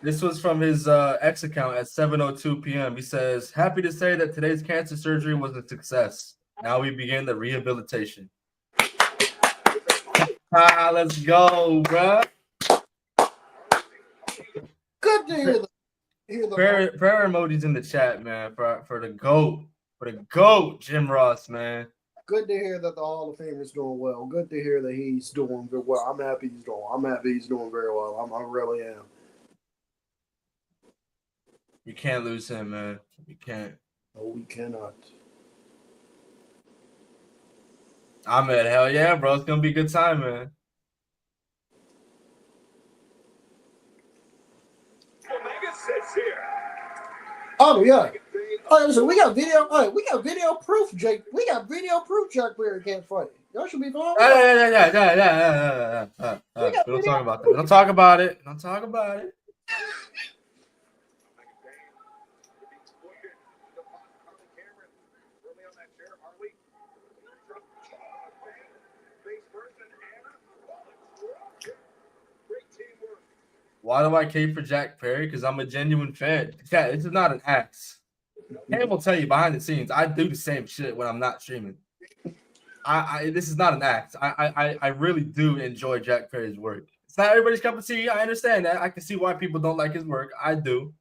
This was from his X account at 7:02 p.m. He says, "Happy to say that today's cancer surgery was a success. Now we begin the rehabilitation." Let's go, bro. good to hear the Prayer emojis in the chat, man, for the GOAT, Jim Ross, man. good to hear that the Hall of Famer's doing well. Good to hear that he's doing very well. I'm happy he's doing very well. I really am. We can't lose him, man. We can't. No, we cannot. Ahmed, hell yeah, bro. It's gonna be a good time, man. Omega sits here. Oh yeah. Oh, listen, we got video. Oh, we got video proof, Jake. We got video proof. Jack Perry can't fight. Y'all should be fine. Yeah. We don't talk about that. We don't talk about it. Don't talk about it. Why do I cape for Jack Perry? Because I'm a genuine fan. Yeah, this is not an act. Cam will tell you behind the scenes, I do the same shit when I'm not streaming. This is not an act. I really do enjoy Jack Perry's work. It's not everybody's cup of tea. I understand that. I can see why people don't like his work. I do.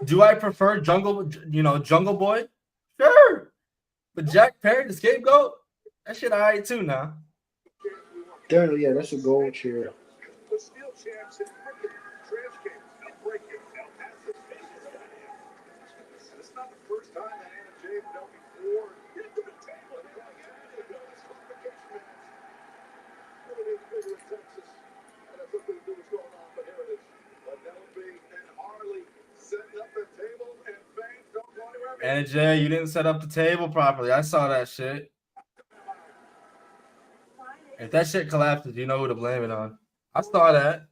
Do I prefer Jungle Boy? Sure. But Jack Perry, the scapegoat, that shit all right too now. Darn, yeah, that's a gold chair. The steel champs and freaking trash cans and breaking El Paso Spaces got in. It's not the first time that Anna Jay have done before. Get to the table and they're like, yeah, there you go. It's qualification match. Well, it is bigger in Texas. And that's nothing to do with what's going on, but here it is. Penelope and Harley setting up the table and fans don't go anywhere. Anna Jay, you didn't set up the table properly. I saw that shit. If that shit collapses, you know who to blame it on. I saw that.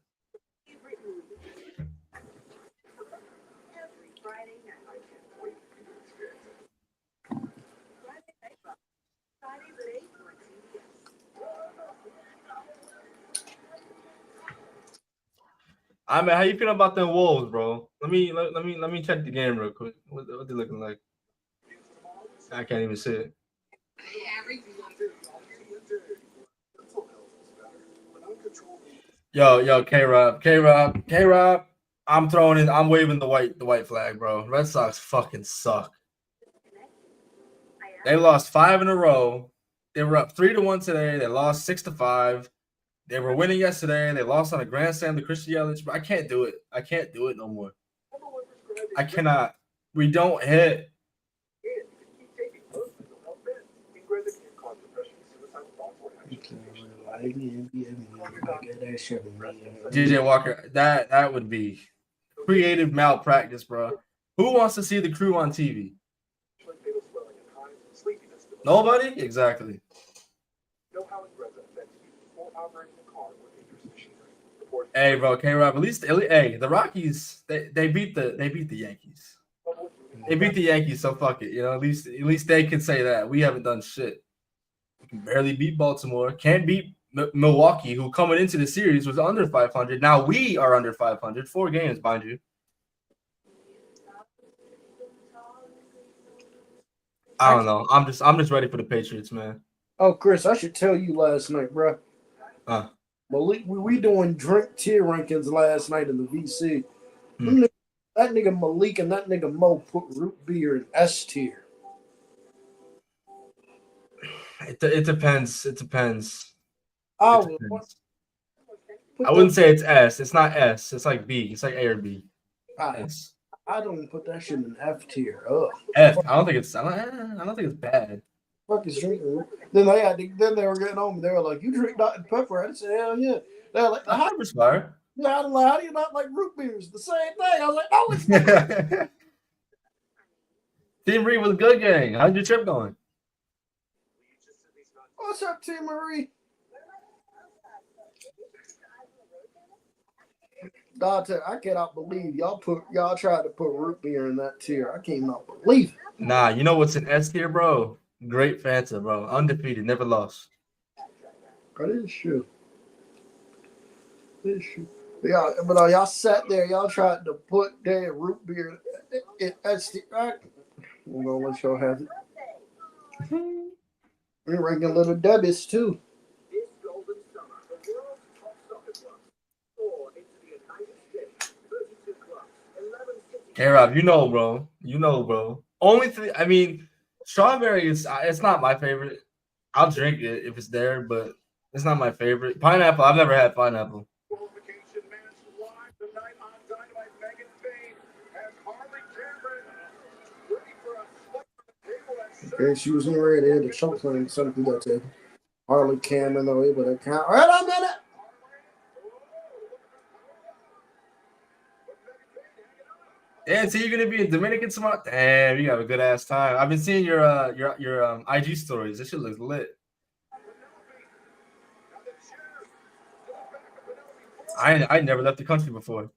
I mean, how you feel about them Wolves, bro? Let me check the game real quick. What they looking like? I can't even see it. Yo, K-Rob. I'm waving the white flag, bro. Red Sox fucking suck. They lost 5 in a row. They were up 3-1 today. They lost 6-5. They were winning yesterday. They lost on a grand slam to Christian Yelich. But I can't do it. I can't do it no more. I cannot. We don't hit. DJ Walker, that would be creative malpractice, bro. Who wants to see the crew on TV? Nobody? Exactly. Hey, bro, K-Rob, at least the Rockies, they beat the Yankees. They beat the Yankees, so fuck it. You know, at least they can say that. We haven't done shit. We can barely beat Baltimore. Can't beat Milwaukee, who coming into the series was under 500. Now we are under 500. 4 games, mind you. I don't know. I'm just ready for the Patriots, man. Oh, Chris, I should tell you last night, bro. Malik, we doing drink tier rankings last night in the VC. That nigga Malik and that nigga Mo put root beer in S tier. It depends. It depends. I wouldn't say it's S. It's not S. It's like B. It's like A or B. S. I don't put that shit in F tier. Ugh. F. I don't think it's bad. Fuck is drinking. Then they were getting on me. They were like, "You drink Dr. Pepper?" I said, "Hell yeah." They're like, "How do you not like root beers?" The same thing. I was like, "Oh, it's not." Team Reed was good, gang. How's your trip going? What's up, T. Marie? Dante, I cannot believe y'all tried to put root beer in that tier. I cannot believe it. Nah, you know what's an S tier, bro? Great Fanta, bro. Undefeated, never lost. That is true. That is true. Yeah, but y'all sat there, y'all tried to put their root beer. That's the. I'm gonna let y'all have it. We're ranking Little Debbie's too. This golden summer, the world's top soccer clubs soar into the United States. 32 clubs, 11 cities. Hey, Rob, you know, bro. You know, bro. Only thing, I mean, strawberry is, it's not my favorite. I'll drink it if it's there, but it's not my favorite. Pineapple, I've never had pineapple. Qualification match live tonight on Dynamite. Megan Payne has Harley Cameron ready for a spot on the table. Okay, she was in ready to hit the choke and something that table. Harley Cameron though able to count. Wait a minute. And so you're gonna be in Dominican tomorrow? Damn, you have a good ass time. I've been seeing your IG stories. This shit looks lit. I never left the country before.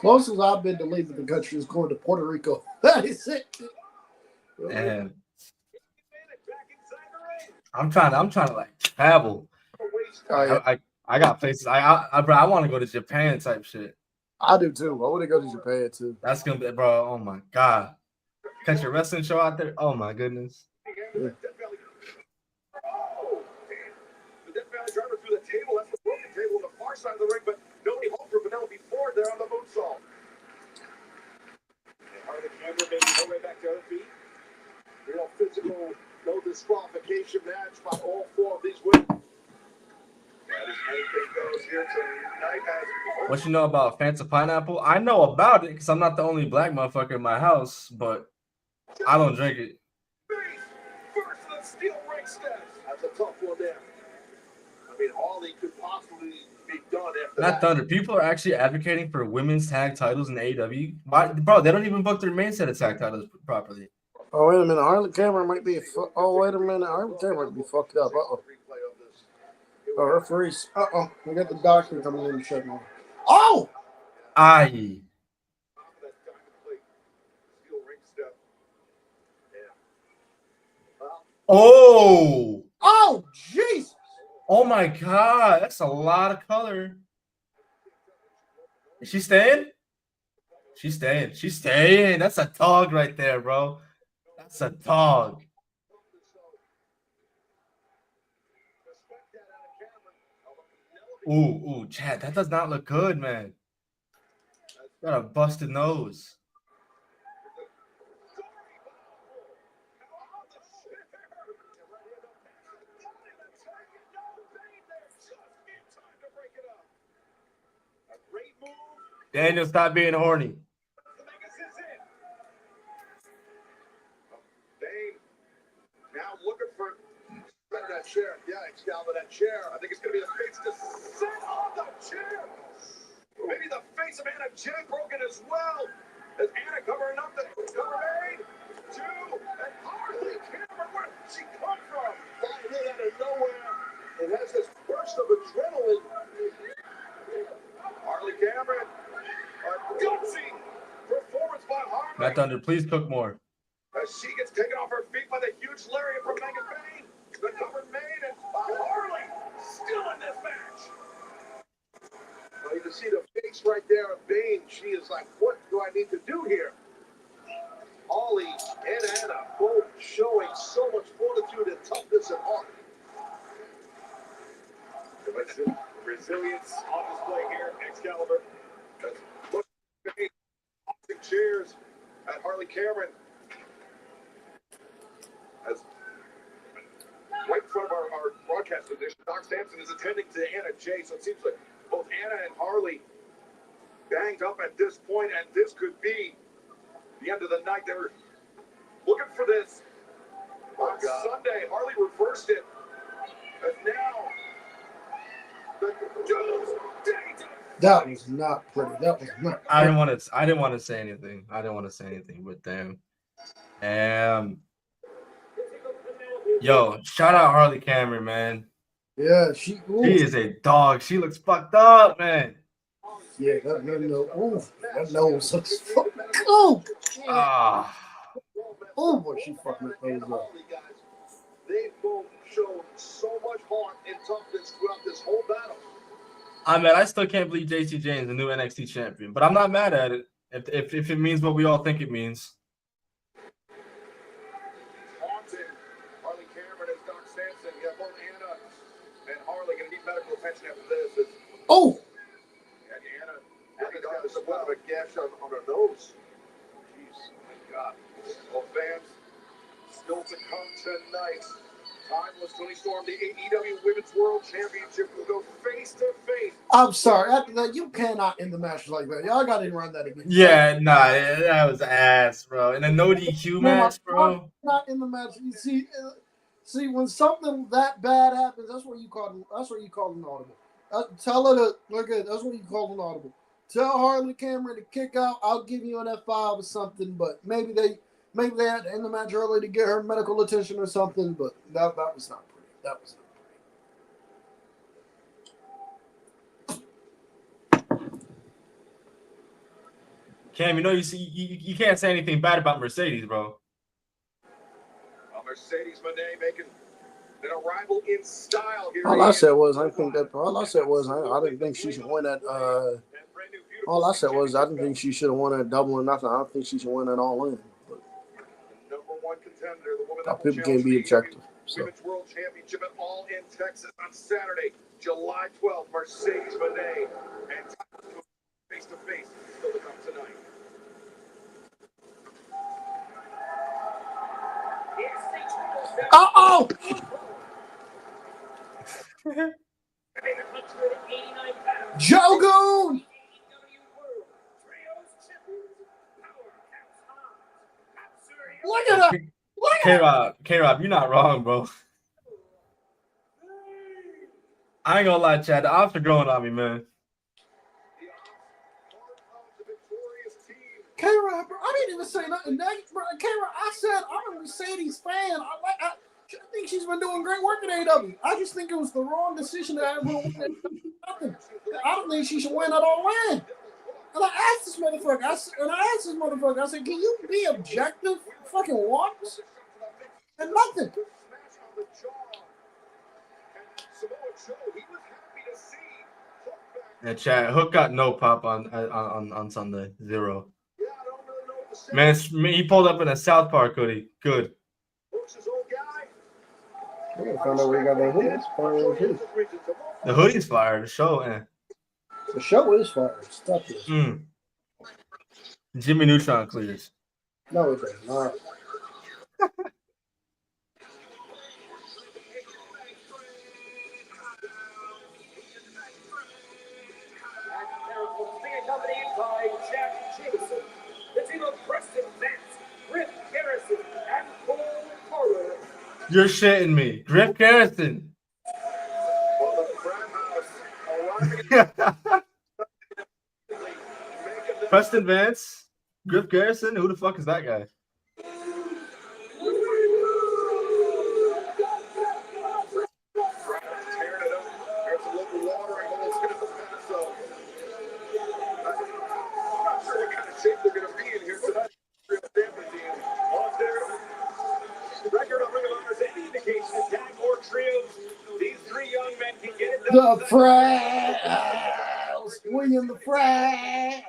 Closest I've been to leaving the country is going to Puerto Rico. That is it. And I'm trying to like travel. Oh, yeah. I got places. I want to go to Japan type shit. I do too. I want to go to Japan too. That's gonna be, bro. Oh my god, catch a wrestling show out there. Oh my goodness. Yeah. Oh, the Death Valley driver through the table. That's the broken table on the far side of the ring, but nobody home for Penelope Ford there on the moonsault. Harley Cameron making her way back to her feet. Real physical, no disqualification match by all four of these women. That is anything goes here tonight. What you know about Fanta pineapple? I know about it because I'm not the only black motherfucker in my house, but I don't drink it. First of the steel ring steps. That's a tough one there. I mean, Harley could possibly be done after Not that. Thunder. People are actually advocating for women's tag titles in AEW. Why, bro? They don't even book their main set of tag titles properly. Oh, wait a minute. Harley Cameron might be. Oh, wait a minute. Harley Cameron might be fucked up. Uh-oh. Oh, referees. Uh-oh. We got the doctor coming in to check on. Oh! Aye. Oh! Oh, Jesus! Oh my god, that's a lot of color. Is she staying? She's staying. She's staying. That's a dog right there, bro. That's a dog. Ooh, Chad, that does not look good, man. Got a busted nose. Daniel, stop being horny. Now looking for that chair. Yeah, Excalibur, that chair. I think it's going to be the face to sit on the chair. Maybe the face of Anna Jay broken as well. As Anna covering up the cover made. Two, and Harley Cameron, where did she come from? Flying in out of nowhere. It has this burst of adrenaline. Harley Cameron, a gutsy performance by Harley. Matt Thunder, please cook more. As she gets taken off her feet by the huge lariat from Megan Payne. The cover made, and Harley still in this match. Well, you can see the face right there of Bane. She is like, what do I need to do here? Harley and Anna both showing so much fortitude and toughness and heart. Resilience on display here, Excalibur. Look, cheers at Harley Cameron. As right in front of our broadcast edition, Doc Sampson is attending to Anna Jay, so it seems like both Anna and Harley banged up at this point, and this could be the end of the night. They were looking for this on Sunday. Harley reversed it, and now That was not pretty. That was not. I didn't want to say anything. But damn. Yo, shout out Harley Cameron, man. Yeah, She is a dog. She looks fucked up, man. Yeah, that nose looks fucking cool. Ah. Oh boy, she fucking those up. They've both shown so much heart and toughness throughout this whole battle. I still can't believe JC Jane's the new NXT champion, but I'm not mad at it if it means what we all think it means. Haunting. Harley Cameron and Doc Samson. You have both Anna and Harley going to need medical attention after this. Oh! And Anna's got a spot of a gash on her nose. Jeez, my God. Well, fans, still to come tonight. Timeless Tony Storm, the AEW Women's World Championship, will go face to face. I'm sorry. After that, you cannot end the match like that. Y'all got to run that again. Yeah, nah, that was ass, bro. In a no DQ match, bro. Not in the match. You see, when something that bad happens, that's what you call an audible. Tell her to look at. That's what you call an audible. Tell Harley Cameron to kick out. I'll give you an F5 or something, but maybe they had to end the match early to get her medical attention or something. But that was not pretty. That was not pretty. Cam, you can't say anything bad about Mercedes, bro. Well, Mercedes Moné making an arrival in style here. All I said was I didn't think she should win that. All I said was I didn't think she should have won that double or nothing. I don't think she should win that all in. But the #1 contender, the woman that people can't be objective. So. Women's World Championship at All in Texas on Saturday, July 12th. Mercedes Moné and face to face still to come tonight. Uh-oh! Jogoon! Look at him! K-Rob, you're not wrong, bro. I ain't gonna lie, Chad. The ops are growing on me, man. K-Rob, bro, I didn't even say nothing negative. K-Rob, I said I'm a Mercedes fan. I think she's been doing great work at AEW. I just think it was the wrong decision to have her win nothing. I don't think she should win at all in. And I asked this motherfucker, I said, can you be objective fucking once? And nothing. Yeah, Chad. Hook got no pop on Sunday. 0. Man, he pulled up in a South Park hoodie. Good. I'm gonna find out where you got that hoodie. The hoodie's fire. The show, The show is fire. Stuff is. Jimmy Neutron clears. No, it does not. Accompanied by Jack Jameson, the team of Preston Vance, Griff Garrison, and Cole Carter. You're shitting me. Griff Garrison. Preston Vance, Griff Garrison. Who the fuck is that guy? The Frails! William the Frails!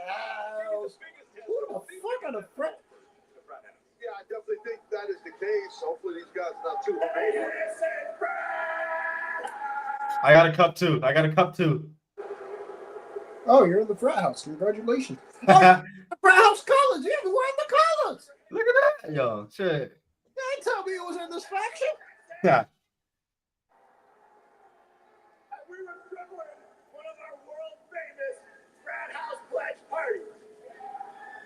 Who the fuck are the Frails? Yeah, I definitely think that is the case. Hopefully these guys are not too hungry. I got a cup too. Oh, you're in the frat house. Congratulations. Oh, the frat house colors. Yeah, we're wearing the colors. Look at that. Yo, shit. You ain't tell me it was in this faction. Yeah. We were throwing one of our world famous frat house pledge parties.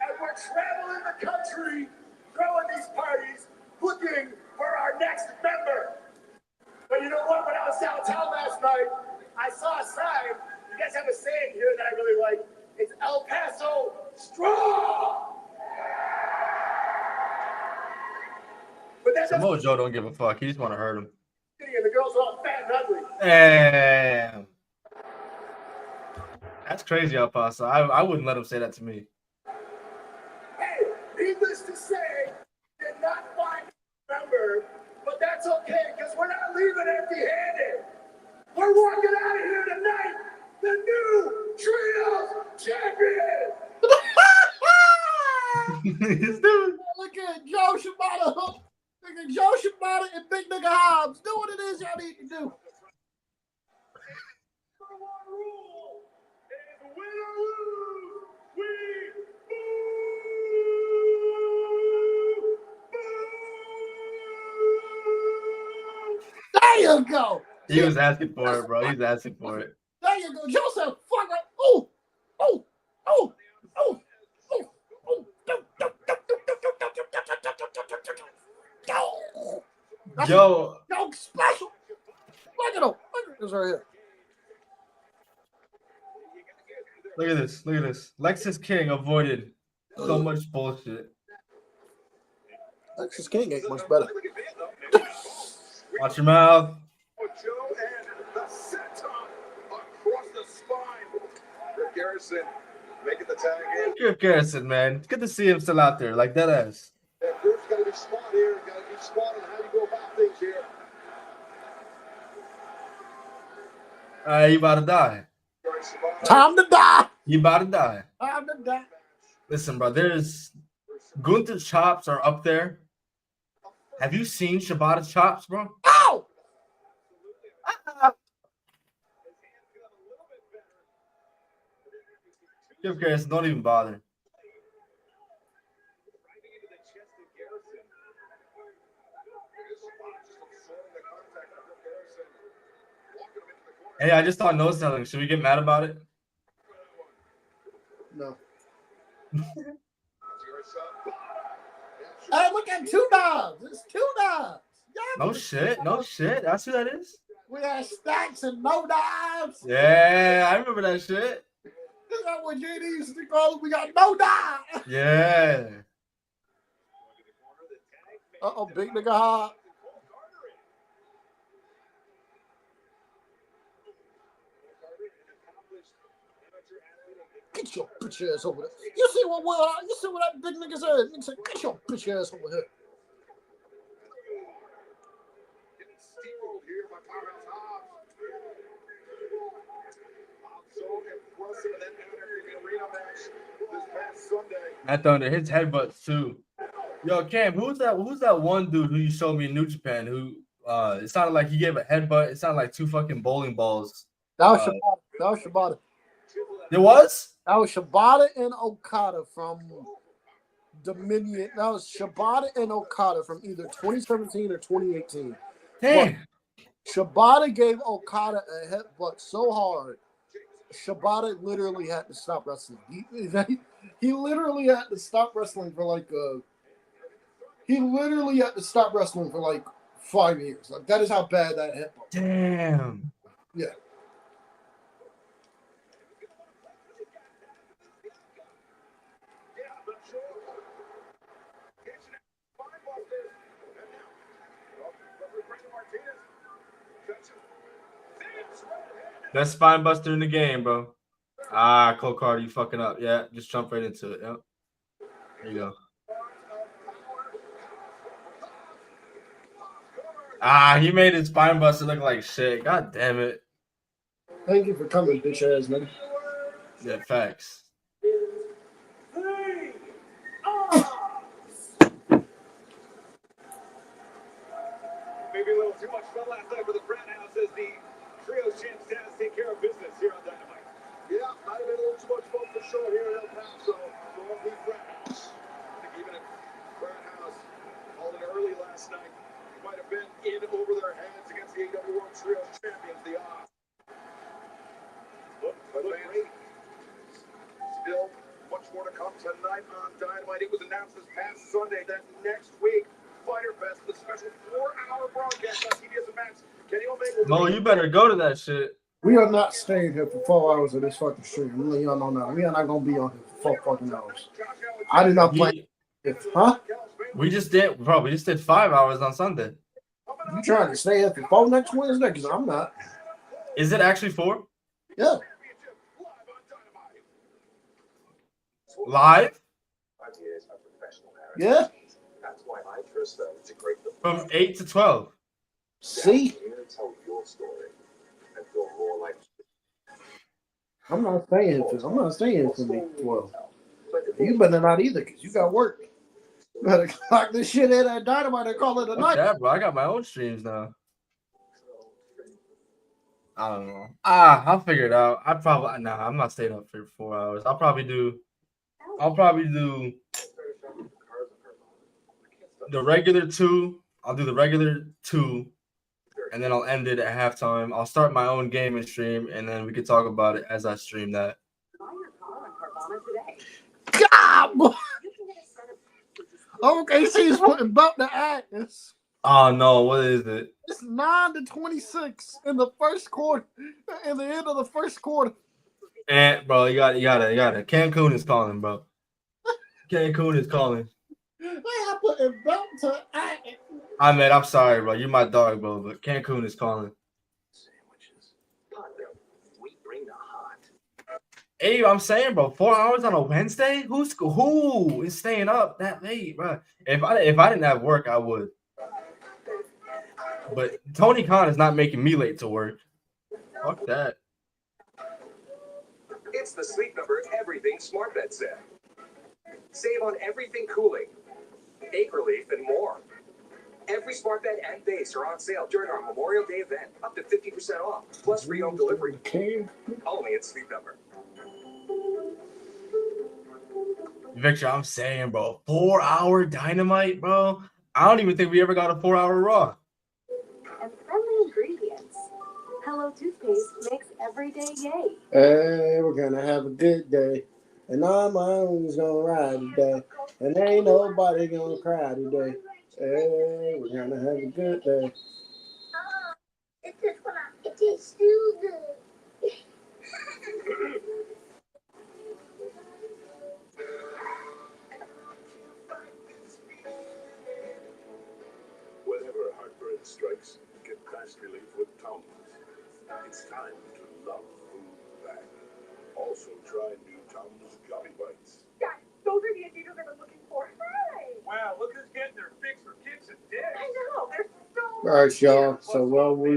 And we're traveling the country, throwing these parties, looking for our next member. But you know what? When I was downtown last night, I saw a sign guys have a saying here that I really like. It's El Paso strong. But that doesn't Samoa Joe don't give a fuck. He just want to hurt him. and the girls are all fat and ugly. Damn. That's crazy, El Paso. I wouldn't let him say that to me. Hey, needless to say, did not find a member, but that's okay because we're not leaving empty-handed. We're walking out of here tonight, the new Trios champion. He's doing. Look at Joe Shibata. Look at Joe Shibata and Big Nigga Hobbs. Do what it is y'all need to do. Number one rule is win or lose, we boo. There you go. He was asking for it, bro. He's asking for it. There you go. Joe said, fuck it. Oh, oh, oh, oh, oh, oh. Yo, Yo, special. Look at him. Look at this right here. look at this. Look at this. Lexus King avoided so much bullshit. Lexus King ain't much better. Watch your mouth. Joe and the senton across the spine. Rick Garrison making the tag in. Griff Garrison, man. It's good to see him still out there, like that ass. And Griff's got to be smart here. Got to be smart on how you go about things here. You about to die. Time to die. You about to die. Time to die. Listen, bro, there's Gunther's chops are up there. Have you seen Shibata's chops, bro? Ow! Griff Garrison, don't even bother. Hey, I just thought no selling. Should we get mad about it? No. Hey, look at two dogs. It's two dogs. Yeah, No shit. No shit. That's who that is? we had stacks and no dives. Yeah, I remember that shit. Is that what JD used to call it? We got no dive. Yeah. Uh-oh, Big Nigga Hop. Get your bitch ass over there. You see what that big nigga said? Nigga said, get your bitch ass over here. Getting steamrolled here by Powerhouse Hobbs. Hobbs so impressive in that Anarchy Arena match this past Sunday. That Thunder, his headbutts too. Yo, Cam, who's that one dude who you showed me in New Japan who it sounded like he gave a headbutt. It sounded like two fucking bowling balls. That was Shibata. That was Shibata. It was? That was Shibata and Okada from Dominion. That was Shibata and Okada from either 2017 or 2018. Damn. Shibata gave Okada a headbutt so hard, Shibata literally had to stop wrestling. He literally had to stop wrestling for like 5 years. Like that is how bad that headbutt. Damn. Yeah. Best spine buster in the game, bro. Ah, Cole Carter, you fucking up. Yeah, just jump right into it. Yep. There you go. Ah, he made his spine buster look like shit. God damn it. Thank you for coming, bitch ass nigga. Yeah, facts. Maybe a little too much fun last night for the Brown House as the trio champs down to take care of business here on Dynamite. Yeah, might have been a little too much fun for sure here at El Paso. So on the Brown House. I think even if Brown House called it early last night, it might have been in over their heads against the AEW World Trio Champions, the odds. Look great. Still much more to come tonight on Dynamite. It was announced this past Sunday that next week, Fighter Fest, the special 4-hour broadcast on TBS and Max. Kenny Omega will Mo, you better go to that shit. We are not staying here for 4 hours of this fucking stream. I'm letting y'all know now. We are not gonna be on here for 4 fucking hours. I did not plan. Huh? We just did, bro. We just did 5 hours on Sunday. You trying to stay here for 4 next Wednesday? Because I'm not. Is it actually 4? Yeah. Live? Yeah. That's why I trust them to create the From 8 to 12. See? tell your story and feel more like I'm not staying here for. I'm not staying here for me. Well, you better not either, because you got work. You better clock this shit in at Dynamite and call it a Fuck night. that, bro. I got my own streams now. I don't know. I'll figure it out. I'm not staying up for 4 hours. I'll probably do the regular 2. I'll do the regular 2, and then I'll end it at halftime. I'll start my own gaming stream, and then we can talk about it as I stream that. God, boy. OKC's about to act. Oh no, what is it? It's 9-26 in the first quarter. In the end of the first quarter. And bro, you got it. Cancun is calling, bro. Cancun is calling. They have put about to act. I'm sorry, bro. You're my dog, bro, but Cancun is calling. we bring the hot. Hey, I'm saying, bro, 4 hours on a Wednesday? Who is staying up that late, bro? If I didn't have work, I would. But Tony Khan is not making me late to work. Fuck that. It's the Sleep Number Everything Smart Bed Set. Save on everything cooling, ache relief, and more. Every smart bed and base are on sale during our Memorial Day event, up to 50% off, plus free home delivery. Only at Sleep Number. Victor, I'm saying, bro, 4-hour Dynamite, bro. I don't even think we ever got a 4-hour Raw. And friendly ingredients. Hello Toothpaste makes every day yay. Hey, we're gonna have a good day. And all my own's gonna ride today. And ain't nobody gonna cry today. Hey, we're gonna have a good day. It tastes too good. Whenever heartburn strikes, get fast relief with Tums. It's time to love food back. Also, try new Tums Gummy Bites. Guys, those are the Adidas I've been looking for. Hey! Wow, look who's getting their fix for kicks and dicks. I know, they're so All right, y'all. So while we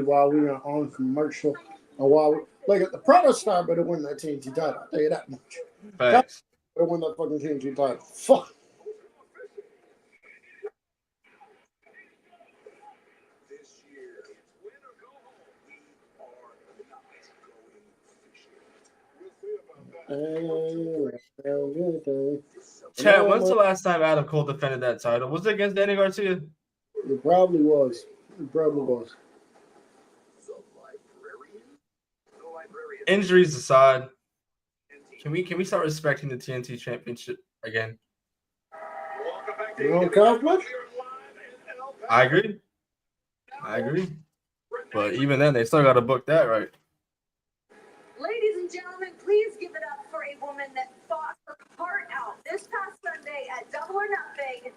are on commercial, and while we look at the Prada Star better win that TNT title, I'll tell you that much. Facts. Better win that fucking TNT title. Fuck. This year, it's win or go home. We are not going fishing. We'll see about that. Chad, when's the last time Adam Cole defended that title? Was it against Danny Garcia? It probably was. It probably was. Injuries aside, can we start respecting the TNT Championship again? You don't conflict? I agree. But even then, they still got to book that right. Ladies and gentlemen, please give it up for a woman that fought her heart out this past Sunday at Double or Nothing,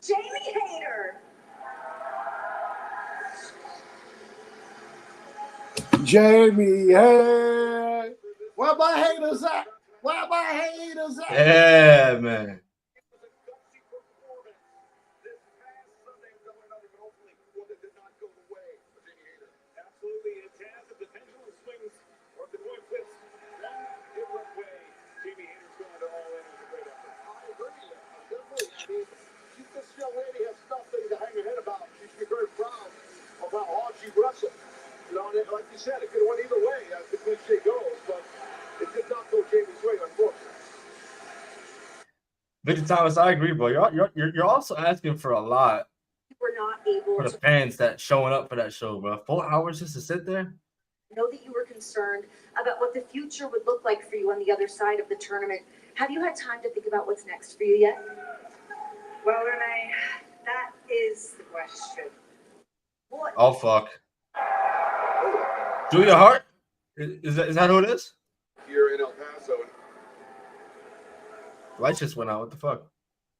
Jamie Hayter. Jamie, hey. Where my haters at? Where my haters at? Yeah, man. This young lady has nothing to hang her head about. She should be very proud of how hard she wrestled. You know, and like you said, it could have went either way, as the cliche goes, but it did not go Jamie's way, unfortunately. Victor Thomas, I agree, bro. You're also asking for a lot We're not able for the to fans that showing up for that show, bro. 4 hours just to sit there? know that you were concerned about what the future would look like for you on the other side of the tournament. Have you had time to think about what's next for you yet? Well, Renee, that is the question. What? Oh fuck. Julia Hart? Is that who it is? Here in El Paso. Lights just went out. What the fuck?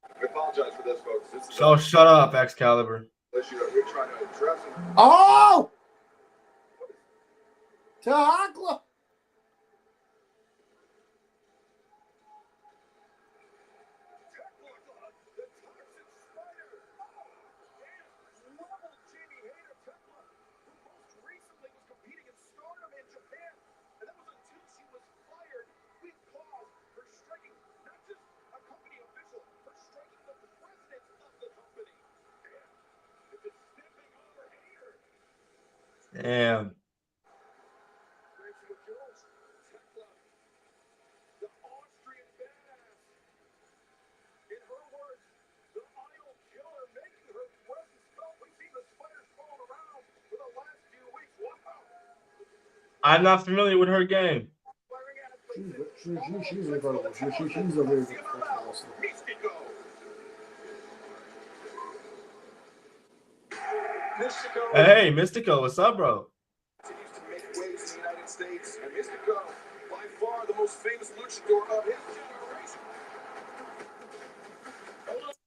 I apologize for this, folks. This is Oh, shut up, Excalibur. issue that we're trying to address. Oh! Tahakla! Damn. I'm not familiar with her game. She's incredible. She's a very good wrestler. Hey, Mystico, what's up, bro? Continues to make waves in the United States, and Mystico, by far the most famous luchador of his generation.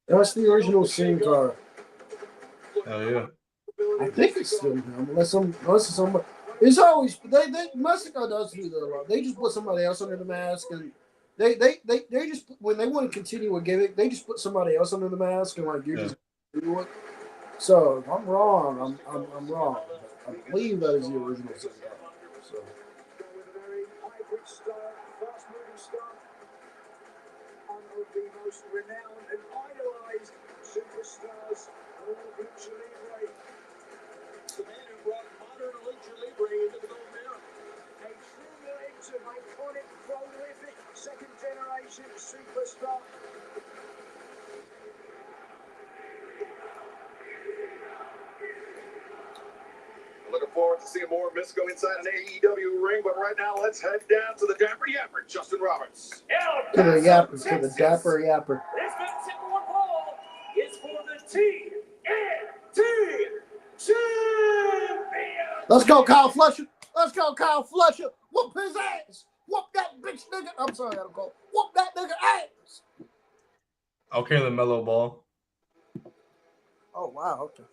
That's the original Sin Cara. Oh yeah. I think it's still him, unless somebody. It's always Mexico does do that a lot. They just put somebody else under the mask, and they just when they want to continue a gimmick, they just put somebody else under the mask, and like just do it. So if I'm wrong, I'm wrong. But I believe that is the original Sin Cara. So. With a very hybrid star, fast-moving star, one of the most renowned and idolized superstars of all lucha libre. The man who brought modern lucha libre into the Golden Era. A true legend of iconic, prolific, second-generation superstar. Looking forward to seeing more of Mystico inside an AEW ring, but right now let's head down to the Dapper Yapper, Justin Roberts. To the Dapper Yapper. This next number one ball is for the TNT Champion. Let's go, Kyle Fletcher. Whoop his ass. Whoop that bitch nigga. I'm sorry, I don't call. Whoop that nigga ass. Okay, the mellow ball. Oh wow. Okay.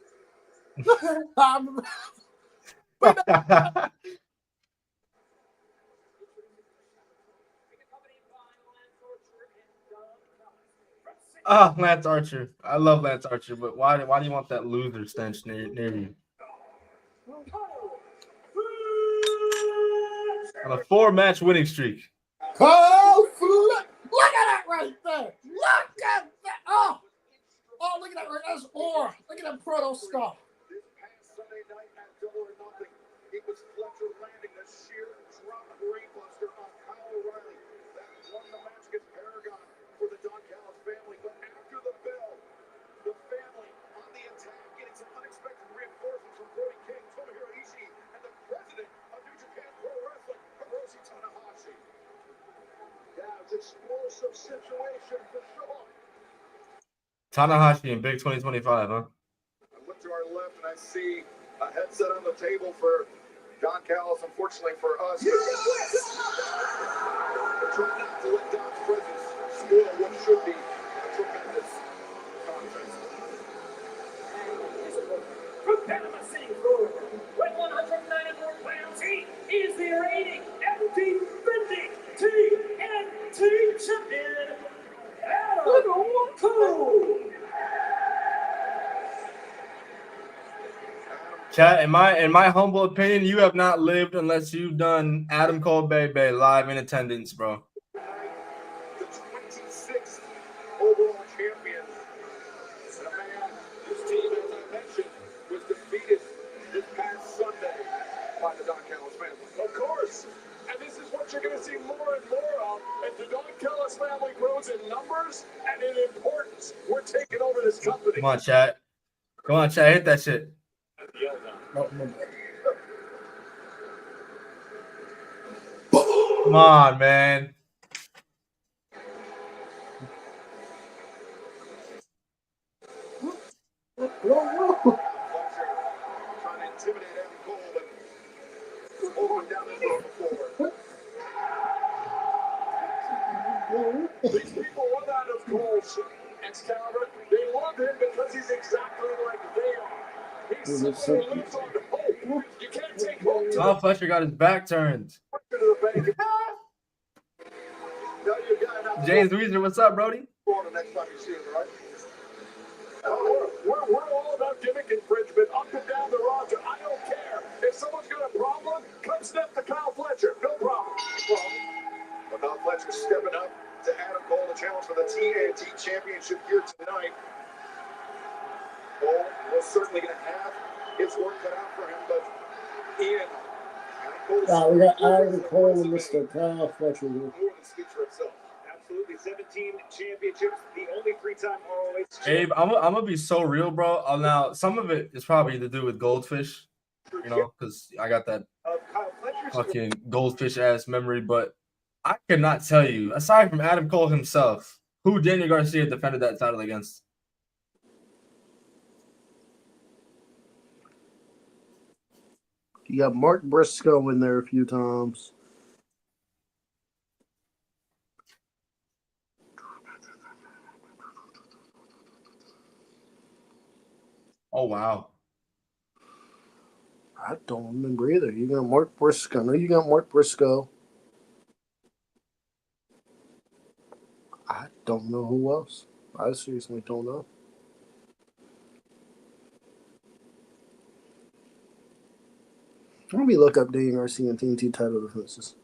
Lance Archer. I love Lance Archer, but why do you want that loser stench near you? On a 4-match winning streak. Kyle Fletcher. Look at that right there. Look at that. Oh, look at that right. That's aura. Look at that proto scar. This past Sunday night at Double or Nothing, it was Fletcher landing the sheer drop brainbuster on Kyle O'Reilly. That won the match against Paragon for the Don Callis family. But after the bell, the family on the attack, getting some unexpected reinforcements from Brody King, Tomohiro Ishii, and the president of New Japan Pro Wrestling, Hiroshi Tanahashi. Yeah, it's explosive situation for sure. Tanahashi in Big 2025, huh? I look to our left and I see a headset on the table for Don Callis. Unfortunately for us, we're trying not to let Don's presence spoil what should be a tremendous contest. From Panama City, Florida, with 194 pounds, he is the reigning and defending TNT champion, Adam Cole. Chat, in my humble opinion, you have not lived unless you've done Adam Cole Bebe live in attendance, bro. The 26th overall champion. And a man whose team, as I mentioned, was defeated this past Sunday by the Don Callis family. Of course. And this is what you're going to see more and more of as the Don Callis family grows in numbers and in importance. We're taking over this company. Come on, chat. Hit that shit. Come on, man. Fletcher trying to intimidate Adam Cole and hold him down as well before. These people want Adam Cole's Excalibur. They love him because he's exactly like they are. He's someone who lives on hope. You can't take hope to Kyle Fletcher got his back turned. the bank. James Weezer, what's up, Brody? The next time you see him, right? We're all about gimmick infringement up and down the roster. I don't care. If someone's got a problem, come step to Kyle Fletcher. No problem. Well, Kyle Fletcher stepping up to Adam Cole to challenge for the TNT Championship here tonight. Cole was certainly going to have his work cut out for him, but Ian, Adam Cole's We got Adam Cole and Mr. Kyle Fletcher here. more than speaks for itself. Absolutely, 17 championships, the only 3-time ROH. Abe, I'm gonna be so real, bro. Now, some of it is probably to do with Goldfish, you know, because I got that fucking Goldfish ass memory. But I cannot tell you, aside from Adam Cole himself, who Daniel Garcia defended that title against. You got Mark Briscoe in there a few times. Oh wow. I don't remember either. You got Mark Briscoe. No, you got Mark Briscoe. I don't know who else. I seriously don't know. Let me look up Daniel Garcia and TNT title defenses.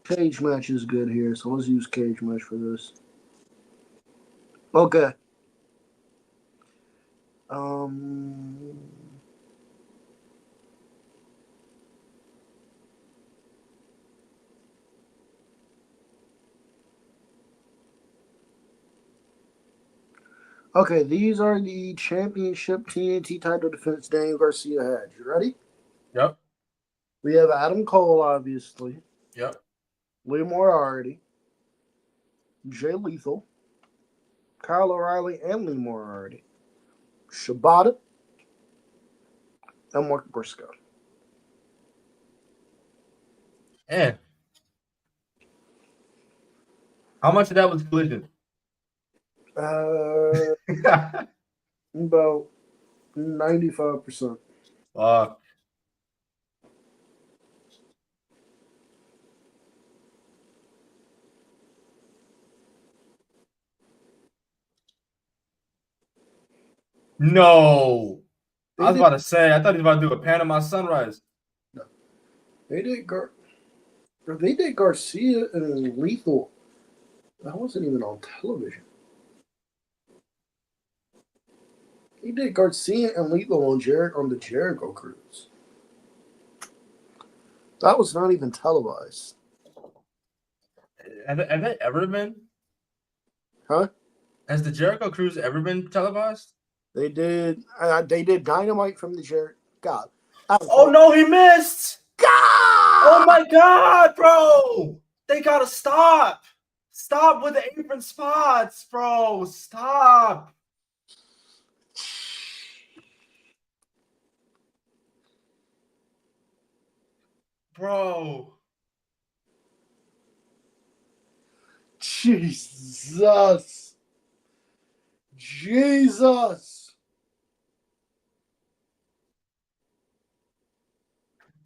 Cage match is good here, so let's use cage match for this. Okay. Okay, these are the championship TNT title defense Daniel Garcia had. You ready? Yep. We have Adam Cole, obviously. Yep. Lee Moriarty. Jay Lethal. Kyle O'Reilly and Lee Moriarty. Shibata. And Mark Briscoe. And how much of that was Collision? About 95%. Fuck. No. I was about to say, I thought he was about to do a Panama Sunrise. No. They did Garcia and Lethal. That wasn't even on television. He did Garcia and Lethal on the Jericho Cruise. That was not even televised. Have they ever been? Huh? Has the Jericho Cruise ever been televised? They did. They did Dynamite from the Jericho. God. Oh no, he missed! God! Oh my God, bro! They gotta stop! Stop with the apron spots, bro! Stop! Bro. Jesus.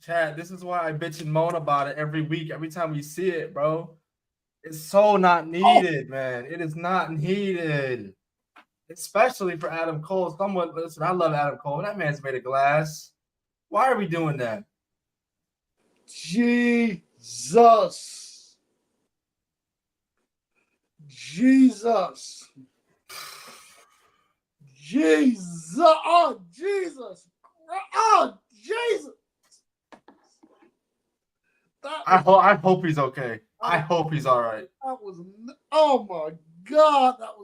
Chad, this is why I bitch and moan about it every week, every time we see it, bro. It's so not needed, man. It is not needed. Especially for Adam Cole. Listen, I love Adam Cole. That man's made of glass. Why are we doing that? Jesus. Oh, Jesus. Oh, Jesus. I hope he's okay. I hope he's all right. That was, oh my God. That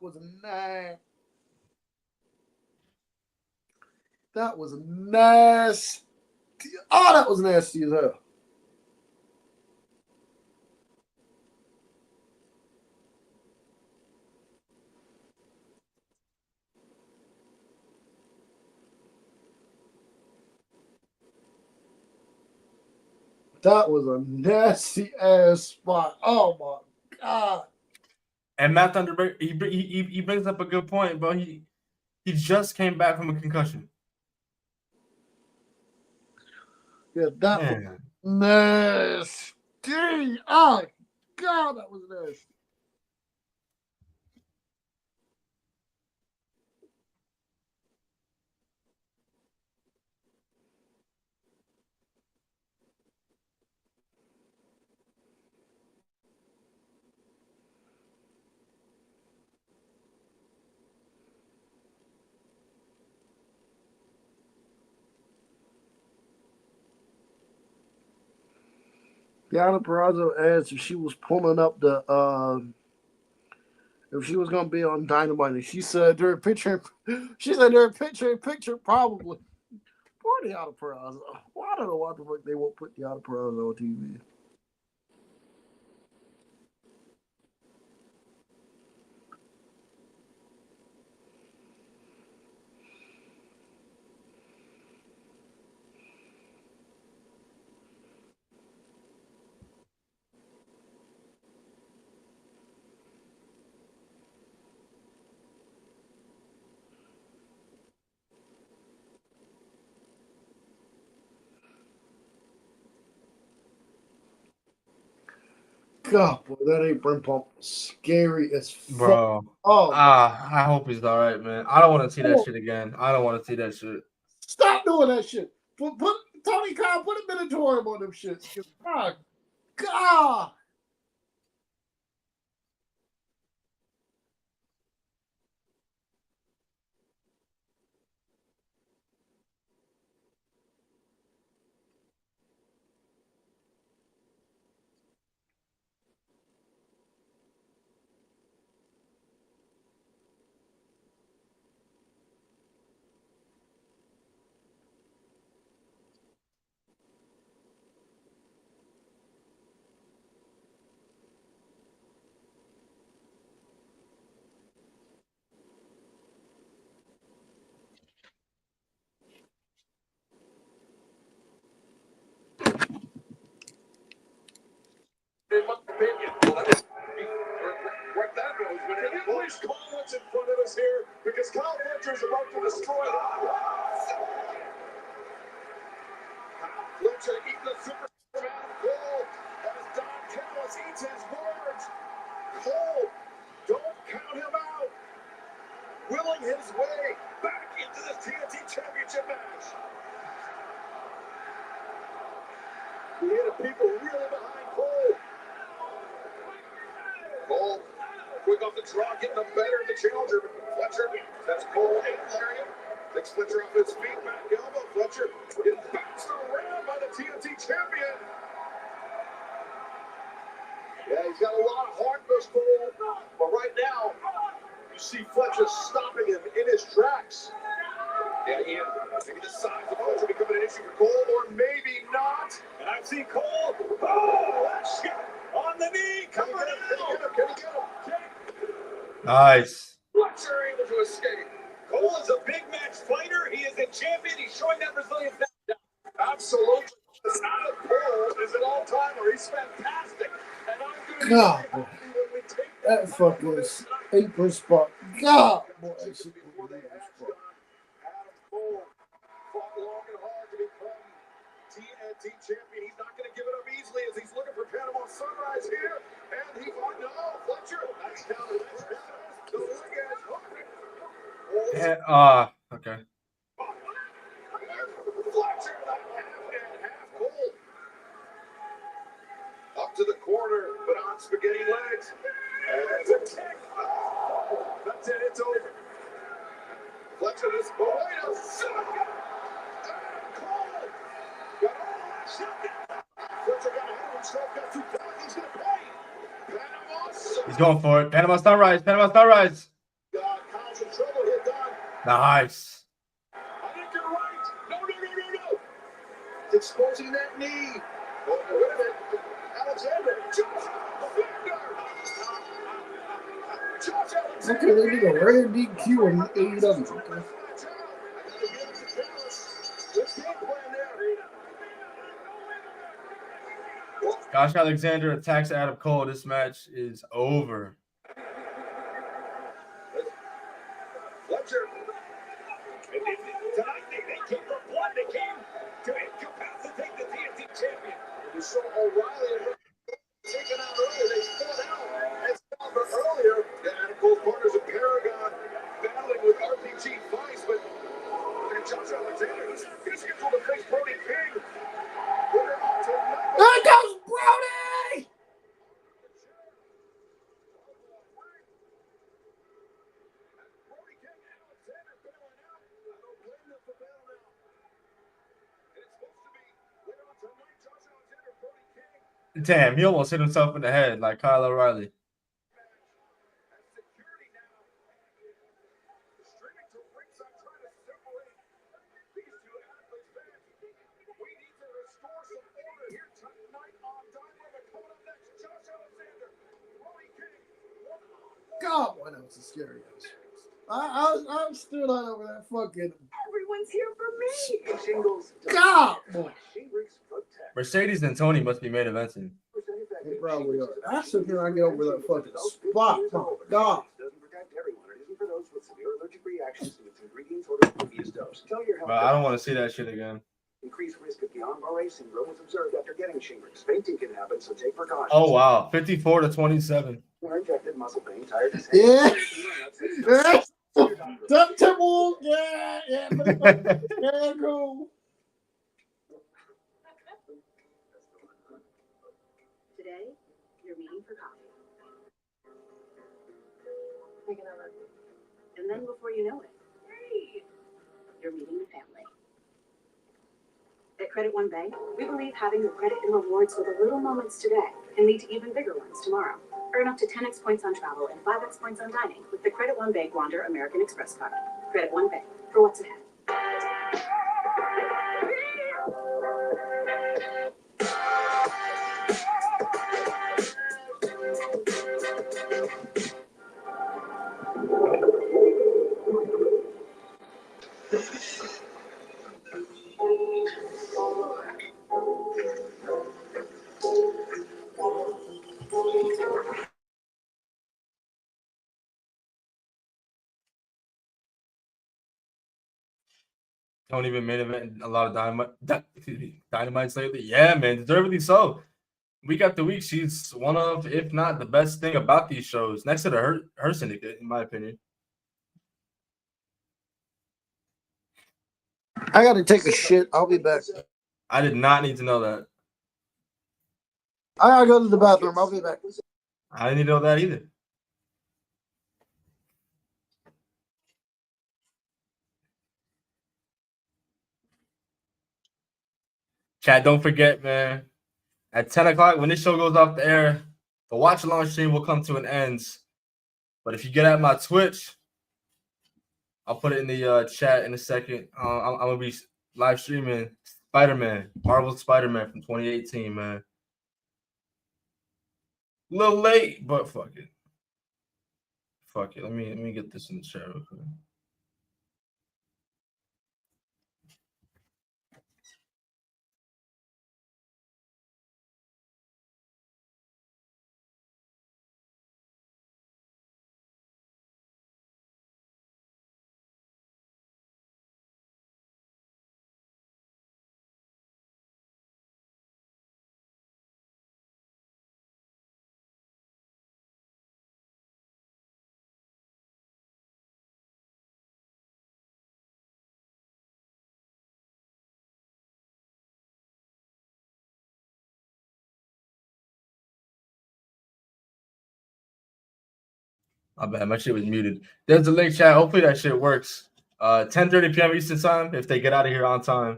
was nasty. That was nasty. Oh, that was nasty as hell. That was a nasty ass spot. Oh my god. And Matt Thunderberg, he brings up a good point, bro. He just came back from a concussion. Yeah, that was nasty. Oh god, that was nasty. Deanna Purrazzo asked if she was pulling up the if she was gonna be on Dynamite, and she said they're picture probably. Poor Deanna Purrazzo. Well, I don't know why the fuck they won't put Deanna Purrazzo on TV. God, boy, that apron pump scary as fuck. Bro. Oh, I hope he's all right, man. I don't want to see that shit again. I don't want to see that shit. stop doing that shit. Put Tony Khan, put a minotaurium on them shits. My God. In my opinion, what that was, but can you please call what's in front of us here? Because Kyle Fletcher's about to destroy them. Fletcher eating the Superman Cole as Don Callis eats his words. Cole, don't count him out. Willing his way back into the TNT Championship match. We hear the people really behind Cole. Cole, quick off the draw, getting the better of the challenger. Fletcher, that's Cole and Lariat. Takes Fletcher off his feet, back elbow. Fletcher getting bounced around by the TNT champion. Yeah, he's got a lot of heart, this Cole. But right now, you see Fletcher stopping him in his tracks. Yeah, Ian, maybe the size of Fletcher becoming an issue for Cole, or maybe not. And I've seen Cole. Oh, that shit on the knee, coming out. Can he get him? Nice. Fletcher able to escape. Cole is a big match fighter. He is a champion. He's showing that resilience now. Absolutely. It's not a Cole is an all-timer. He's fantastic. And I'm going to be God, happy when we take that fucking apron spot. God, boy, that shit was an apron spot. Adam Cole fought long and hard to become TNT champion. He's not going to give it up easily as he's looking for Panama Sunrise here. And he fought Fletcher. Nice counter. Nice counter. The leg edge hook. Okay. Fletcher, that half and half Cole. Up to the corner, but on spaghetti legs. And it's a kick. Oh, that's it. It's over. Fletcher, this boy. Cole got all that shot. Fletcher got ahead of himself. Got too far. He's going to pay. He's going for it. Panama Sunrise. Panama Sunrise. Kyle's in trouble here, Don. Nice. I think you're right. No. It's exposing that knee. Oh, wait a minute. Alexander. Josh Alexander. Okay, they did a rare DQ in AEW. Okay. This game plan there. Josh Alexander attacks Adam Cole. This match is over. Fletcher. Tonight they came for blood. They came to incapacitate the TNT champion. You saw O'Reilly taken out earlier. They fought out and stopped her earlier. The Adam Cole partners of Paragon battling with RPG Vice, but Josh Alexander is scheduled to face Brody King. There goes Brody! Damn, he almost hit himself in the head like Kyle O'Reilly. God, why that was a scary ass. I'm still not over that fucking. Everyone's here for me. Shingles. God, boy. Mercedes and Tony must be main eventing. They probably are. I still cannot get over that fucking spot. Oh, God. Doesn't protect everyone. It isn't for those with severe allergic reactions to its ingredients or to previous dose. Tell your health. But I don't want to see that shit again. Increased risk of Guillain-Barré syndrome was observed after getting Shingrix. Fainting can happen, so take precautions. Oh wow, 54-27. Or injected muscle pain, tiredness. Yeah. Dump Temple. Yeah. Yeah, cool. Today, you're meeting for coffee. And then before you know it, you're meeting the family. At Credit One Bank, we believe having the credit and rewards for the little moments today can lead to even bigger ones tomorrow. Earn up to 10x points on travel and 5x points on dining with the Credit One Bank Wander American Express card. Credit One Bank, for what's ahead. Don't even main event a lot of Dynamites lately. Yeah, man, deservedly so. Week after week, she's one of, if not the best thing about these shows, next to the her syndicate, in my opinion. I gotta take a shit. I'll be back. I did not need to know that. I gotta go to the bathroom. I'll be back. I didn't need to know that either. Chat, don't forget, man. At 10 o'clock, when this show goes off the air, the watch along stream will come to an end. But if you get at my Twitch, I'll put it in the chat in a second. I'm going to be live streaming Spider-Man, Marvel Spider-Man from 2018, man. A little late, but fuck it. Fuck it. Let me get this in the chat real quick. I bet my shit was muted. There's a link, chat. Hopefully that shit works. 10:30 p.m. Eastern time. If they get out of here on time,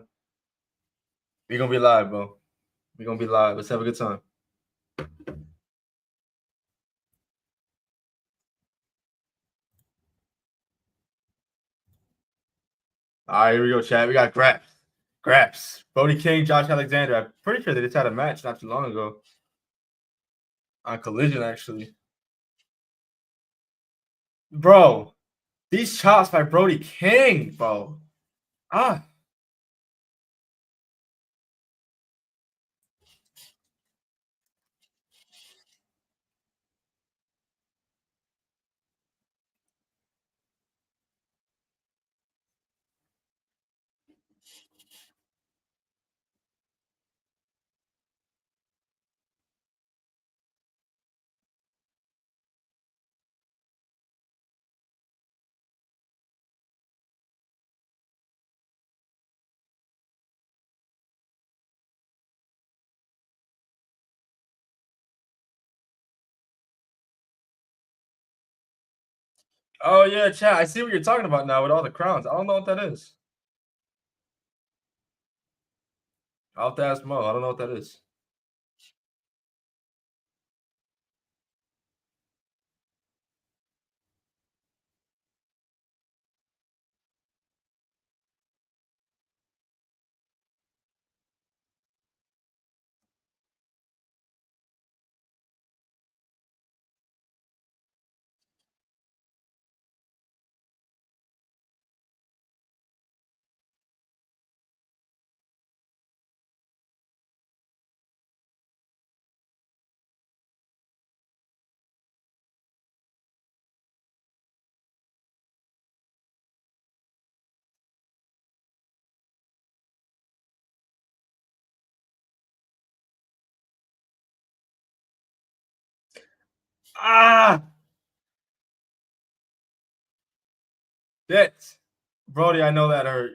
we're gonna be live, bro. We're gonna be live. Let's have a good time. All right, here we go, chat. We got Graps, Brody King, Josh Alexander. I'm pretty sure they just had a match not too long ago on Collision, actually. Bro, these chops by Brody King, bro. Oh yeah, chat. I see what you're talking about now with all the crowns. I don't know what that is. I'll have to ask Mo. I don't know what that is. Ah, shit. Brody, I know that hurt.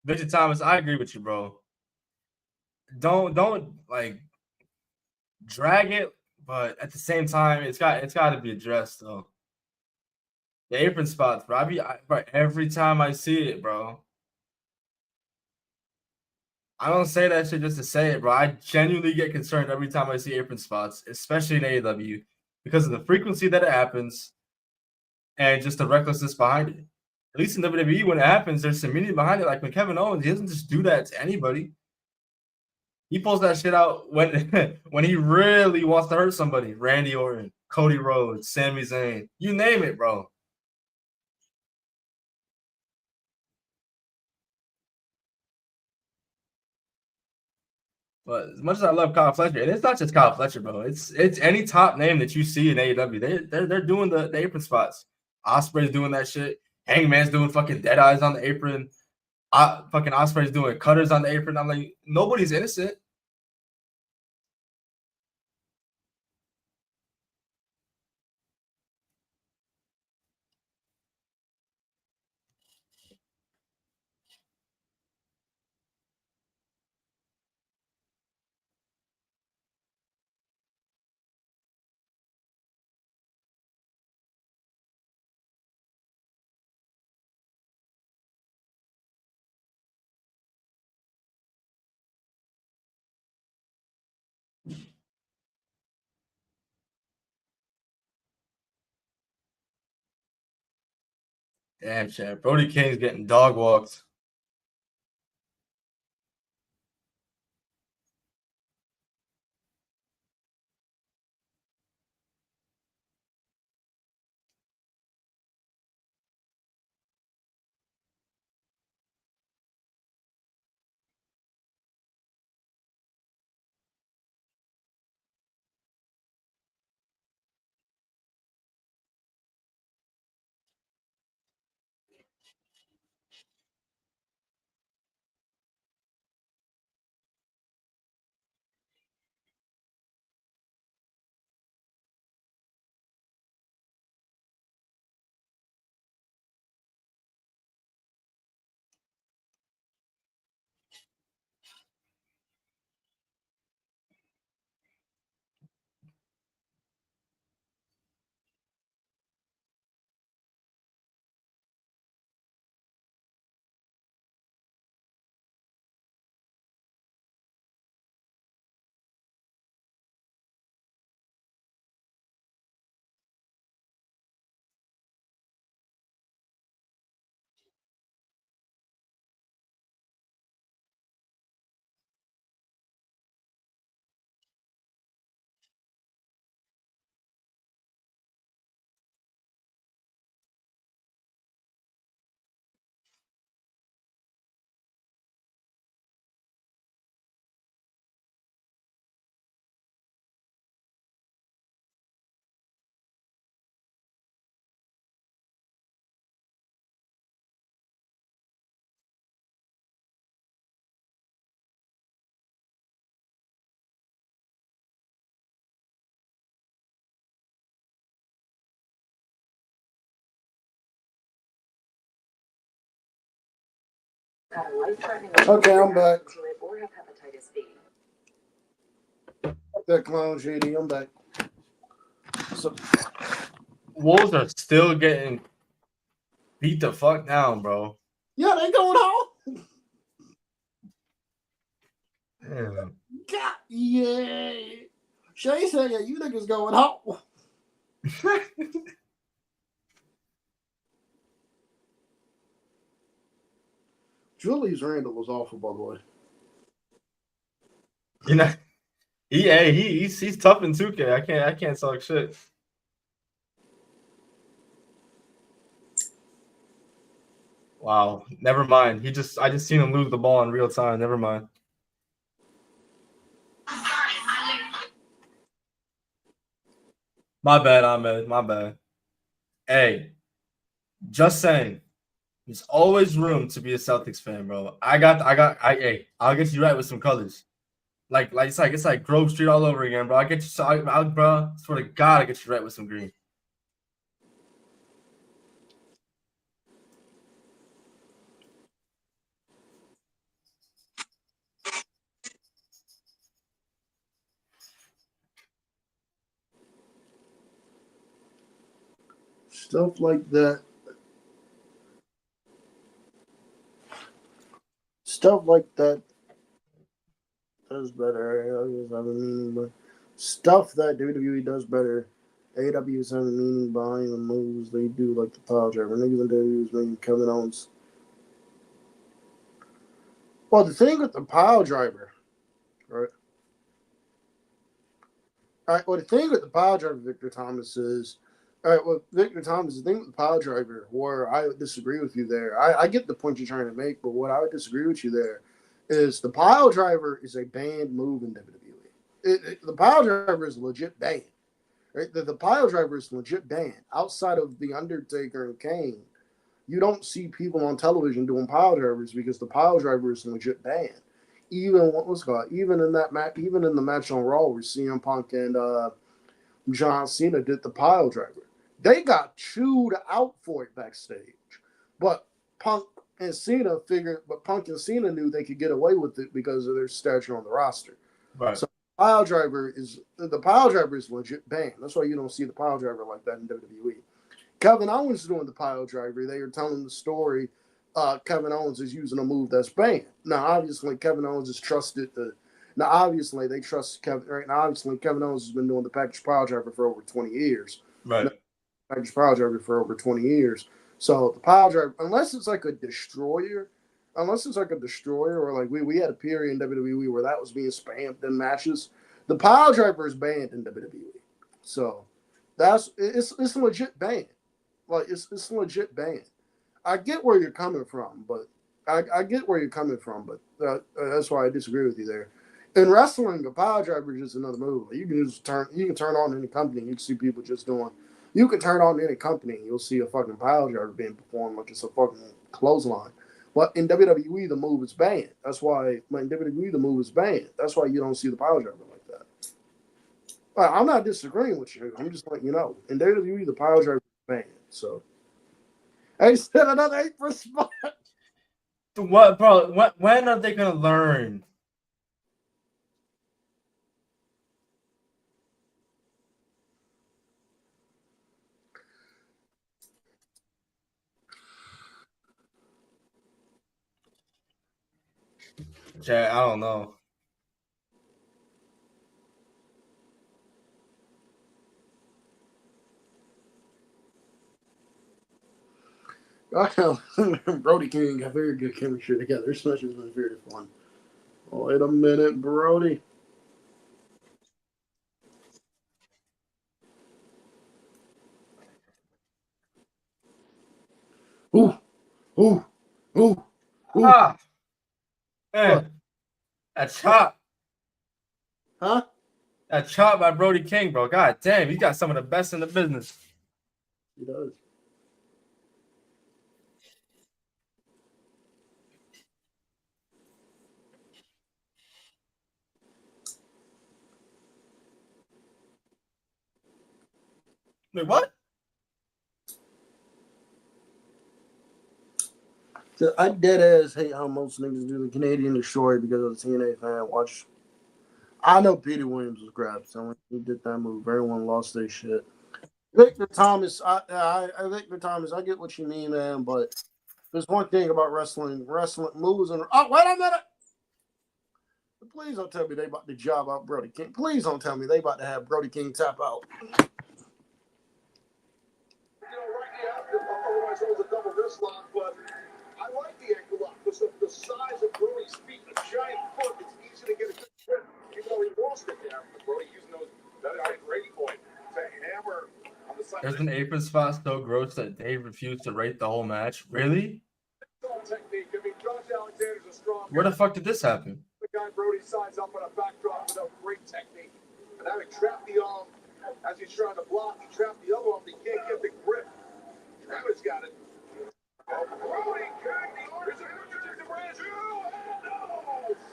Victor Thomas, I agree with you, bro. Don't like drag it, but at the same time, it's got to be addressed though. The apron spots, bro. Bro, every time I see it, bro. I don't say that shit just to say it, bro. I genuinely get concerned every time I see apron spots, especially in AEW, because of the frequency that it happens and just the recklessness behind it. At least in WWE, when it happens, there's some meaning behind it. Like when Kevin Owens, he doesn't just do that to anybody. He pulls that shit out when when he really wants to hurt somebody. Randy Orton, Cody Rhodes, Sami Zayn, you name it, bro. But as much as I love Kyle Fletcher, and it's not just Kyle Fletcher, bro. It's any top name that you see in AEW. They're doing the apron spots. Osprey's doing that shit. Hangman's doing fucking dead eyes on the apron. Fucking Osprey's doing cutters on the apron. I'm like, nobody's innocent. Damn, shit. Brody King's getting dog walked. had a life-threatening Okay, I'm back. to it or have hepatitis B. That clown JD, I'm back. So, Wolves are still getting beat the fuck down, bro. yeah, they going home. Damn. God, yeah. Shay said, yeah, you niggas going home. Julius Randle was awful, by the way. You know, he's tough in 2K. I can't talk shit. Wow, never mind. I just seen him lose the ball in real time. Never mind. My bad, Ahmed. My bad. Hey, just saying. There's always room to be a Celtics fan, bro. Hey, I'll get you right with some colors. Like it's like Grove Street all over again, bro. I get you, bro. Swear to God, I get you right with some green. Stuff like that. Stuff like that does better. I guess I have a meaning, but stuff that WWE does better. AEW has a meaning behind the moves they do, like the pile driver. Niggas in WWE was making Kevin Owens. Well, the thing with the pile driver, right? All right. Well, the thing with the pile driver, Victor Thomas is, all right. Well, Victor Thomas, the thing with the pile driver, where I would disagree with you there. I get the point you're trying to make, but what I would disagree with you there is the pile driver is a banned move in WWE. The pile driver is legit banned. Right? The pile driver is legit banned. Outside of The Undertaker and Kane, you don't see people on television doing pile drivers because the pile driver is legit banned. Even even in that match, even in the match on Raw, where CM Punk and John Cena did the pile driver, they got chewed out for it backstage. But Punk and Cena knew they could get away with it because of their stature on the roster. Right. So the pile driver is legit banned. That's why you don't see the pile driver like that in WWE. Kevin Owens is doing the pile driver. They are telling the story. Kevin Owens is using a move that's banned. Now, obviously, Kevin Owens is trusted to. Now, obviously, they trust Kevin. Right now, obviously, Kevin Owens has been doing the package pile driver for over 20 years. Right. Package pile driver for over 20 years. So the pile driver, unless it's like a destroyer, or like we had a period in WWE where that was being spammed in matches. The pile driver is banned in WWE. So it's legit banned. Like it's legit banned. I get where you're coming from, but that's why I disagree with you there. In wrestling, a pile driver is just another move. You can turn on any company. You can see people just doing. You can turn on any company. You'll see a fucking pile driver being performed like it's a fucking clothesline. But in WWE, the move is banned. That's why in WWE the move is banned. That's why you don't see the pile driver like that. Well, I'm not disagreeing with you. I'm just letting you know. In WWE, the pile driver is banned. So. I said another 8 spot. What, bro? When are they gonna learn? Chad, I don't know. Brody King have very good chemistry together. This match has been very fun. Oh, wait a minute, Brody. Ooh. Ah, man, that chop. Huh? That chop by Brody King, bro. God damn, he got some of the best in the business. He does. Wait, what? So I dead ass hate how most niggas do the Canadian Destroyer because of the TNA fan. Watch. I know Petey Williams was grabbed, so when he did that move, everyone lost their shit. Victor Thomas, Victor Thomas, I get what you mean, man, but there's one thing about wrestling moves and wait a minute. Please don't tell me they about to job out Brody King. Please don't tell me they about to have Brody King tap out. Otherwise it was a double wrist lock, but I like the ankle lock. The size of Brody's feet, the giant foot, it's easy to get a good grip. Even though he lost it there, Brody using those, that great point to hammer on the side. There's an apron spot so gross that Dave refused to rate the whole match. Really? Technique. I mean, Josh Alexander's a strong Where the guy. fuck did this happen? The guy Brody sides up on a backdrop without great technique. And having trapped the arm as he's trying to block, he trapped the other arm, he can't get the grip. Travis got it. Oh, Brody King, the order to the bridge. No!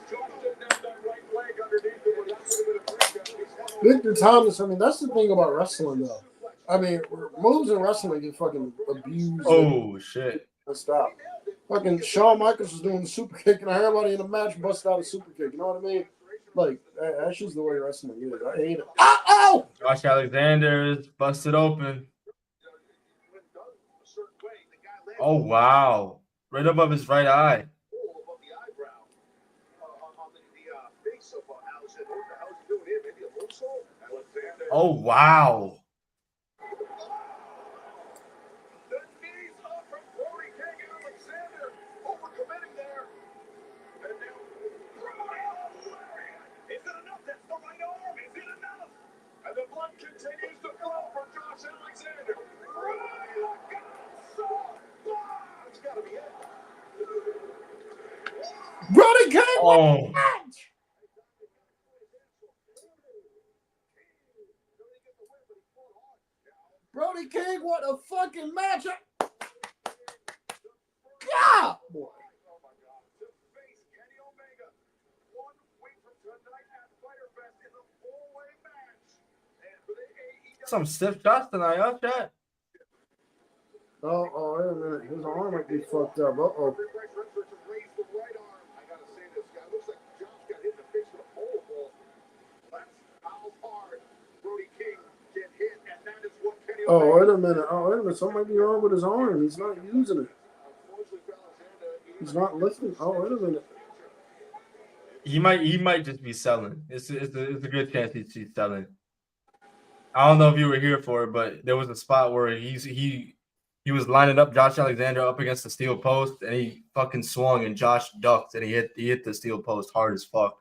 Jumped it down that right leg underneath him. That would have been a 3 count. Victor Thomas, I mean, that's the thing about wrestling, though. I mean, moves in wrestling get fucking abused. Oh, shit. And stop. Fucking Shawn Michaels was doing the super kick, and everybody in the match busted out a super kick. You know what I mean? Like, that's just the way wrestling is. I hate it. Oh! Josh Alexander is busted open. Oh, wow. Right above his right eye. Oh, wow. The knees up from Brody King and Alexander. Overcommitting there. And now, is it enough? That's the right arm. Is it enough? And the blood continues to flow from Josh Alexander. It's got to be it. Brody King! Oh. Brody King, what a fucking match! God, boy. Some stiff shots tonight, huh, chat? Oh, wait a minute. His arm might be fucked up. Uh-oh. Oh, wait a minute. Something might be wrong with his arm. He's not using it. He's not lifting. Oh, wait a minute. He might just be selling. It's a good chance he's selling. I don't know if you were here for it, but there was a spot where he was lining up Josh Alexander up against the steel post, and he fucking swung, and Josh ducked, and he hit the steel post hard as fuck.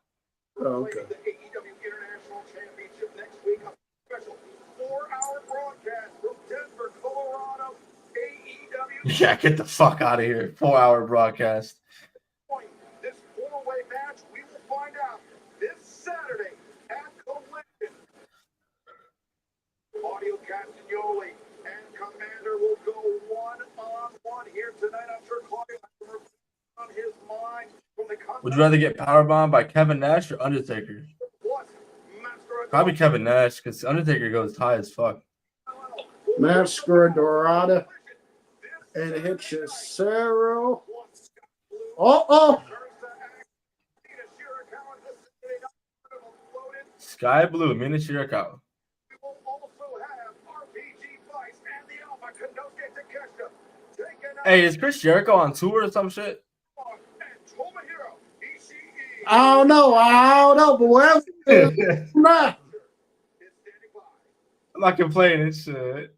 Oh, okay. The AEW International Championship next week. A special 4-hour broadcast from Denver, Colorado. AEW. Yeah, get the fuck out of here. 4-hour broadcast. This 4-way match, we will find out this Saturday at Collision. Audio Castagnoli and Commander will go one-on-one here tonight. I'm sure Claudio has on his mind from the Would you rather get powerbombed by Kevin Nash or Undertaker? Probably Kevin Nash, because Undertaker goes high as fuck. Masquerade and Hechicero. Oh! Sky Blue, Mina Shirakawa. We will also have RPG Vice and the Alpha Konosuke Takeshita taking out Hey, is Chris Jericho on tour or some shit? and Tomohiro Ishii. I don't know, but wherever it is, nah. Is standing by. I'm not complaining, shit.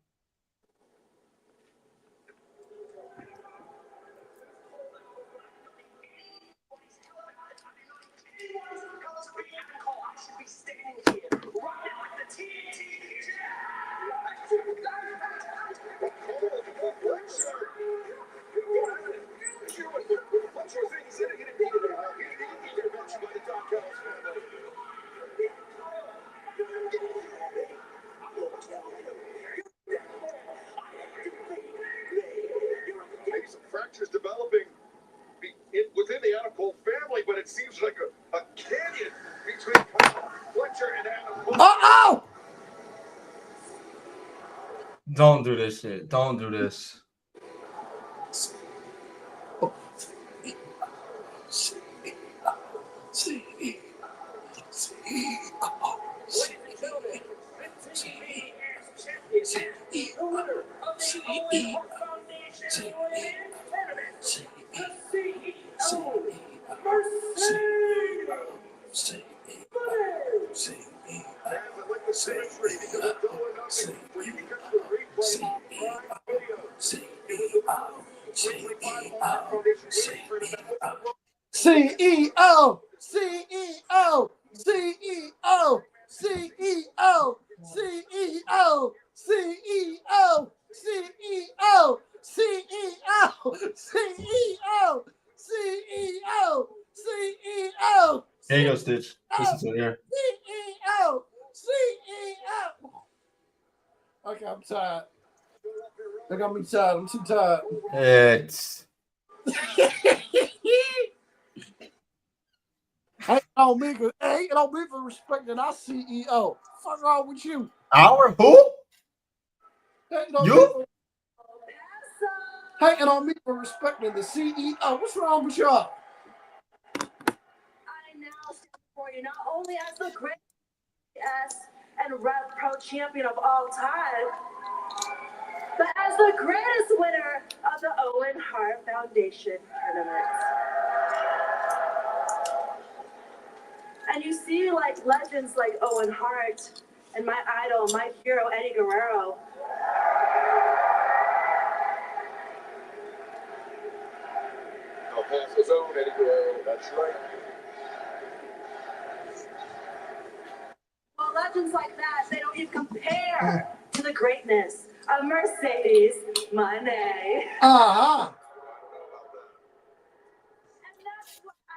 Maybe some fractures developing within the Adam Cole family, but it seems like a canyon between Fletcher and Adam Cole. Oh! Don't do this shit. Don't do this. CEO, CEO, CEO, CEO, CEO, CEO, CEO, CEO, CEO, CEO, CEO. Here you go, Stitch. Listen to it here. CEO, CEO. Okay, I'm tired. They got me tired. I'm too tired. It's Ain't on me for respecting our CEO. Fuck wrong with you? our who? Ain't on You? me for- Hating on me for respecting the CEO. What's wrong with y'all? I now stand before you not only as the greatest and Rev Pro champion of all time, but as the greatest winner of the Owen Hart Foundation tournament. And you see like legends like Owen Hart and my idol, my hero, Eddie Guerrero. I'll pass his own Eddie Guerrero. That's right. Well, legends like that, they don't even compare to the greatness of Mercedes Moné. Uh-huh.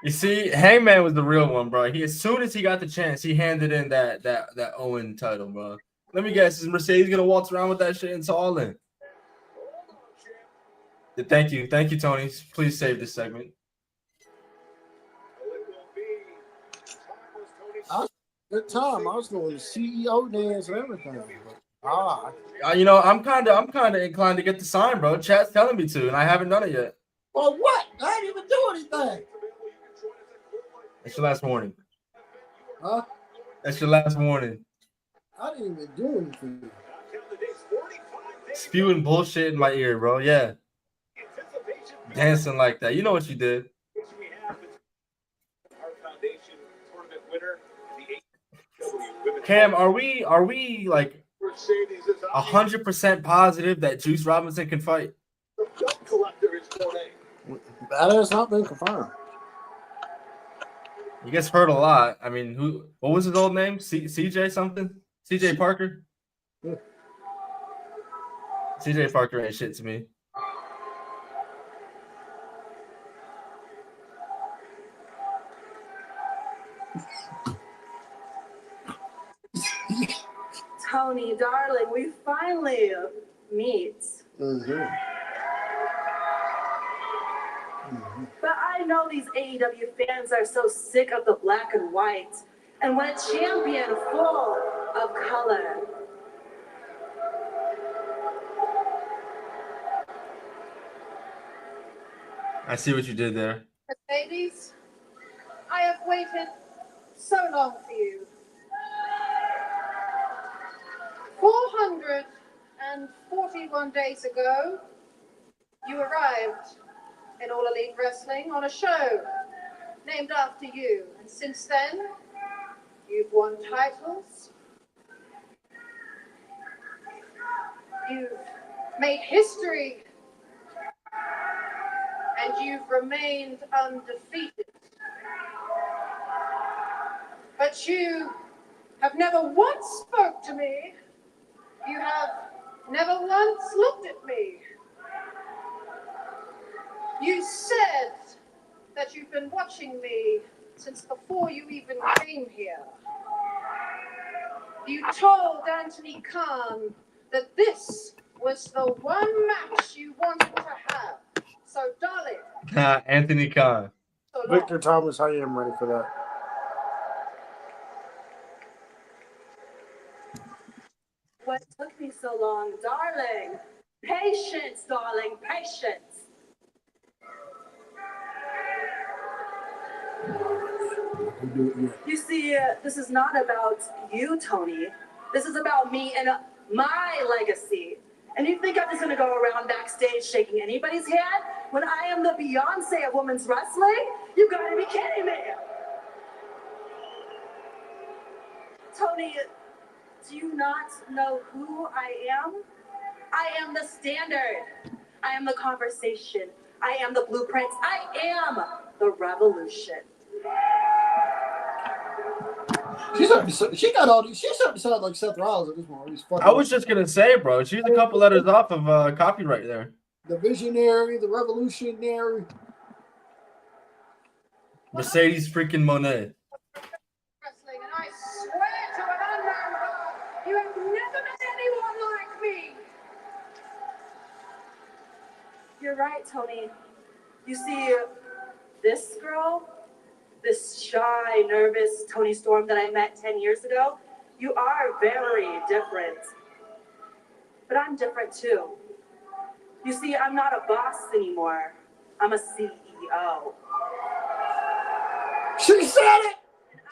You see, Hangman was the real one, bro. As soon as he got the chance, he handed in that Owen title, bro. Let me guess, is Mercedes gonna waltz around with that shit and it's all in? Yeah, thank you, Tony. Please save this segment. Good time. I was doing the CEO dance and everything. You know, I'm kind of inclined to get the sign, bro. Chat's telling me to, and I haven't done it yet. Well, what? I didn't even do anything. That's your last warning. Huh? That's your last warning. I didn't even do anything. Spewing bullshit in my ear, bro. Yeah. Dancing like that. You know what you did. Cam, are we like 100% positive that Juice Robinson can fight? That has not been confirmed. You guys heard a lot. I mean, what was his old name? CJ something? CJ Parker? Yeah. CJ Parker ain't shit to me. Tony, darling, we finally meet. Mm-hmm. But I know these AEW fans are so sick of the black and white and want a champion full of color. I see what you did there. Mercedes, I have waited so long for you. 441 days ago, you arrived in All Elite Wrestling on a show named after you. And since then, you've won titles. You've made history. And you've remained undefeated. But you have never once spoke to me. You have never once looked at me. You said that you've been watching me since before you even came here. You told Anthony Khan that this was the one match you wanted to have. So, darling. Anthony Khan. So Victor Thomas, I am ready for that. What took me so long, darling? Patience, darling, patience. You see, this is not about you, Tony. This is about me and my legacy. And you think I'm just gonna go around backstage shaking anybody's hand when I am the Beyonce of women's wrestling? You gotta be kidding me! Tony, do you not know who I am? I am the standard. I am the conversation. I am the blueprint. I am the revolution. She got all these. She's starting to sound like Seth Rollins at this point. He's fucking I was just gonna say, bro, she's a couple letters off of copyright there. the visionary, the revolutionary. Mercedes freaking Monet. Wrestling, and I swear to an unknown God, you have never met anyone like me. You're right, Tony. You see, this girl, this shy, nervous Tony Storm that I met 10 years ago, you are very different. But I'm different too. You see, I'm not a boss anymore. I'm a CEO. She said it.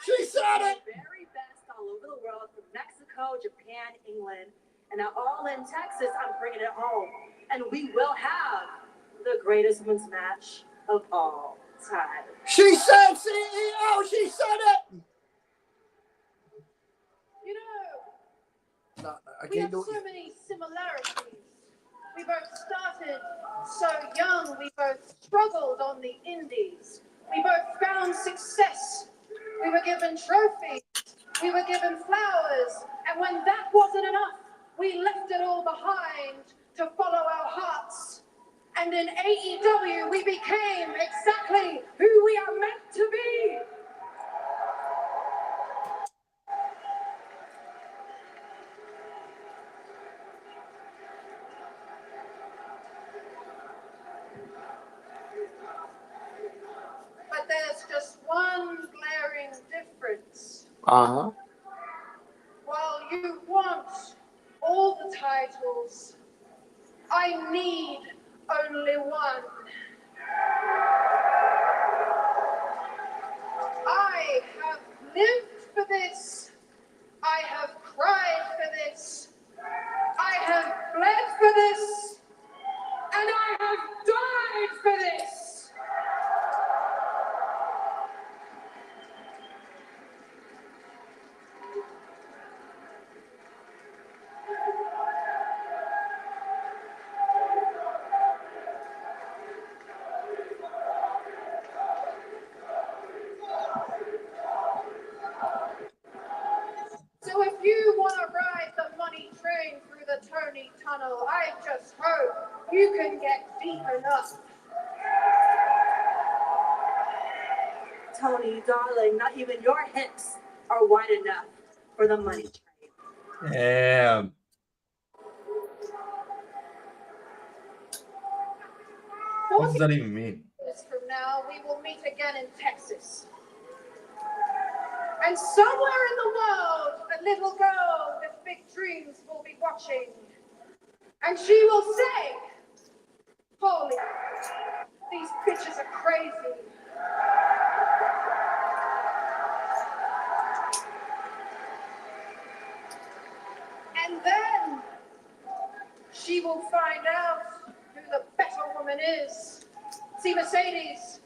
She said it. The very best all over the world, from Mexico, Japan, England, and now all in Texas, I'm bringing it home. And we will have the greatest women's match of all time. She said CEO. She said it. You know, No, I we can't have do so it. many similarities. We both started so young. We both struggled on the indies. We both found success. We were given trophies. We were given flowers. And when that wasn't enough, we left it all behind to follow our hearts. And in AEW, we became exactly who we are meant to be. But there's just one glaring difference. Uh-huh. While you want all the titles, I need only one. I have lived for this. I have cried for this. I have bled for this. And I have died for this. So if you want to ride the money train through the Tony Tunnel, I just hope you can get deep enough. Tony, darling, not even your hips are wide enough for the money train. Damn. What does that even mean? Years from now, we will meet again in Texas. And somewhere in the world, a little girl with big dreams will be watching. And she will say, holy, these bitches are crazy. And then she will find out who the better woman is. See, Mercedes,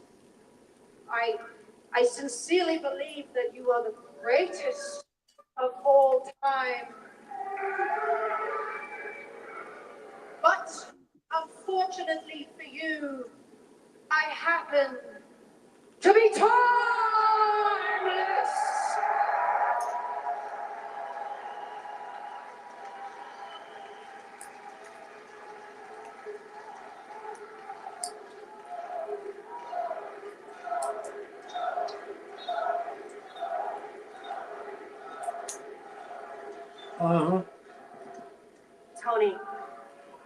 I sincerely believe that you are the greatest of all time. But unfortunately for you, I happen to be timeless. Uh-huh. Tony,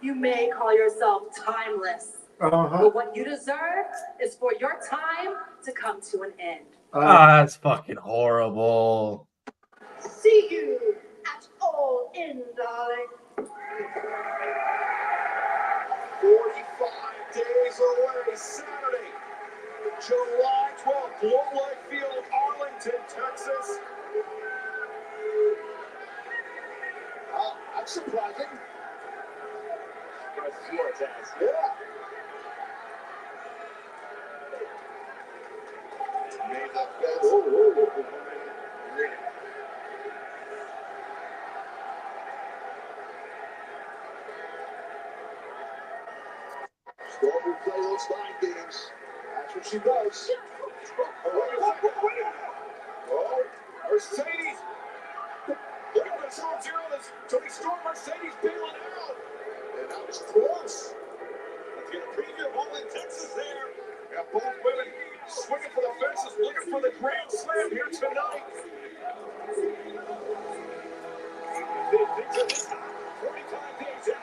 you may call yourself timeless, Uh-huh. but what you deserve is for your time to come to an end. That's fucking horrible. See you at All In, darling. 45 days away, Saturday, July 12th, Glow Life Field, Arlington, Texas. That's surprising. Yeah. Made the best. Storm will play those line games. That's what she does. Oh, Mercedes. Look at the 0-0. This Tony Storm Mercedes bailing out. And that was close. Let's get a preview of all in Texas there. Got both women swinging for the fences, looking for the grand slam here tonight. 45 days out.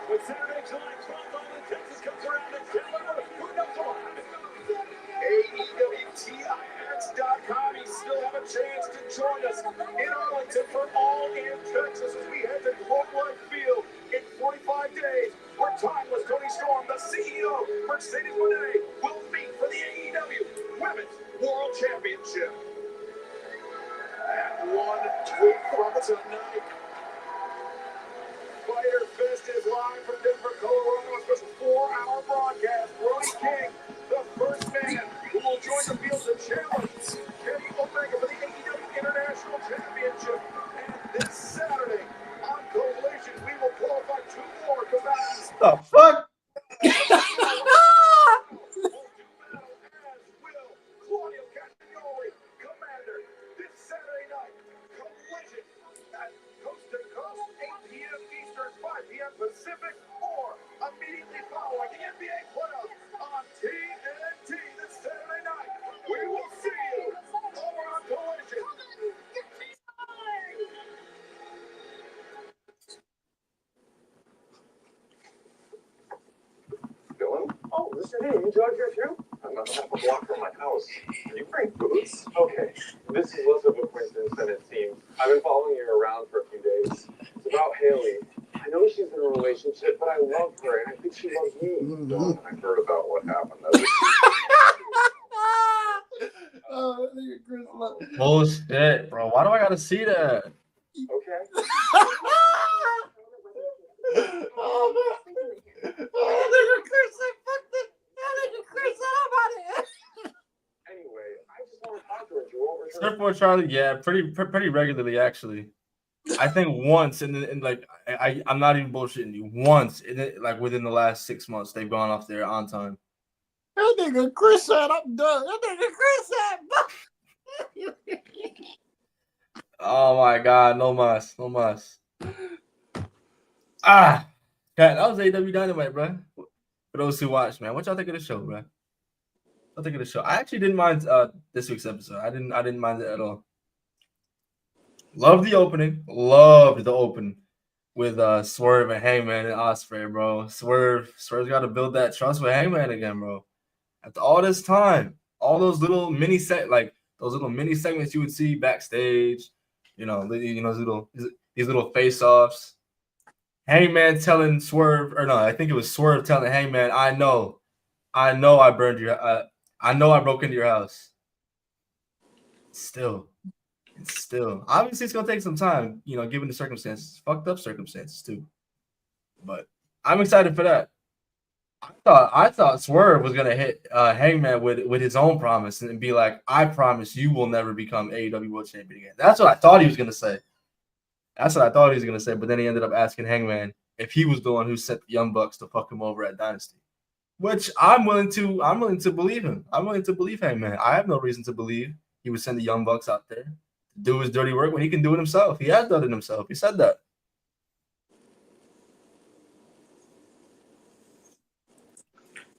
When Saturday, July 12th, all in Texas comes around and who knows what? AEWTIX.com. You still have a chance to join us in Arlington for All in Texas as we head to Globe Life Field in 45 days. Where timeless Tony Storm, the CEO, Mercedes Moné, will meet for the AEW Women's World Championship. And 1 week from tonight, Fighter Fest is live from Denver, Colorado. A special 4-hour broadcast. Brody King, the first man who will join the field to challenge Kenny Omega for the AEW International Championship. And this Saturday on Collision, we will qualify 2 more combatants. The fuck? Claudio Castagnoli, Commander, this Saturday night. Collision at Coast to Coast, 8 p.m. Eastern, 5 p.m. Pacific, or immediately following the NBA playoffs on TNT this Saturday night. We will see you over on Collision. Dylan? Oh, Mr. D, you jogged here too? I'm about half a block from my house. Can you bring boots? Okay, this is less of a coincidence than it seems. I've been following you around for a few days. It's about Haley. I know she's in a relationship, but I love her, and I think she loves me. No, I heard about what happened. Oh, nigga, Chris love. Bullshit, bro. Why do I gotta see that? Okay. Oh, nigga, Chris said, fuck this. That nigga Chris said, I'm out of here. Anyway, I just want to talk to her, Joel. Surfboard Charlie, yeah, pretty regularly actually. I think once in like I'm not even bullshitting you. Once in it, like within the last 6 months, they've gone off there on time. That nigga Chris said, I'm done. That nigga Chris said, Oh my god, no mas. Ah, Cat, that was AEW Dynamite, bro. For those who watched, man, what y'all think of the show, bro? I think of the show. I actually didn't mind this week's episode. I didn't mind it at all. Loved the opening. Loved the open with Swerve and Hangman and Ospreay, bro. Swerve's got to build that trust with Hangman again, bro. After all this time, all those little mini segments you would see backstage, these little face-offs. Hangman telling Swerve, or no, I think it was Swerve telling Hangman, I know I burned your, I know I broke into your house. Still, obviously it's gonna take some time, given the circumstances, fucked up circumstances too. But I'm excited for that. I thought Swerve was gonna hit Hangman with his own promise and be like, I promise you will never become AEW World Champion again. That's what I thought he was gonna say. But then he ended up asking Hangman if he was the one who sent the Young Bucks to fuck him over at Dynasty. Which I'm willing to believe him. I'm willing to believe Hangman. I have no reason to believe he would send the Young Bucks out there to do his dirty work when he can do it himself. He has done it himself. He said that.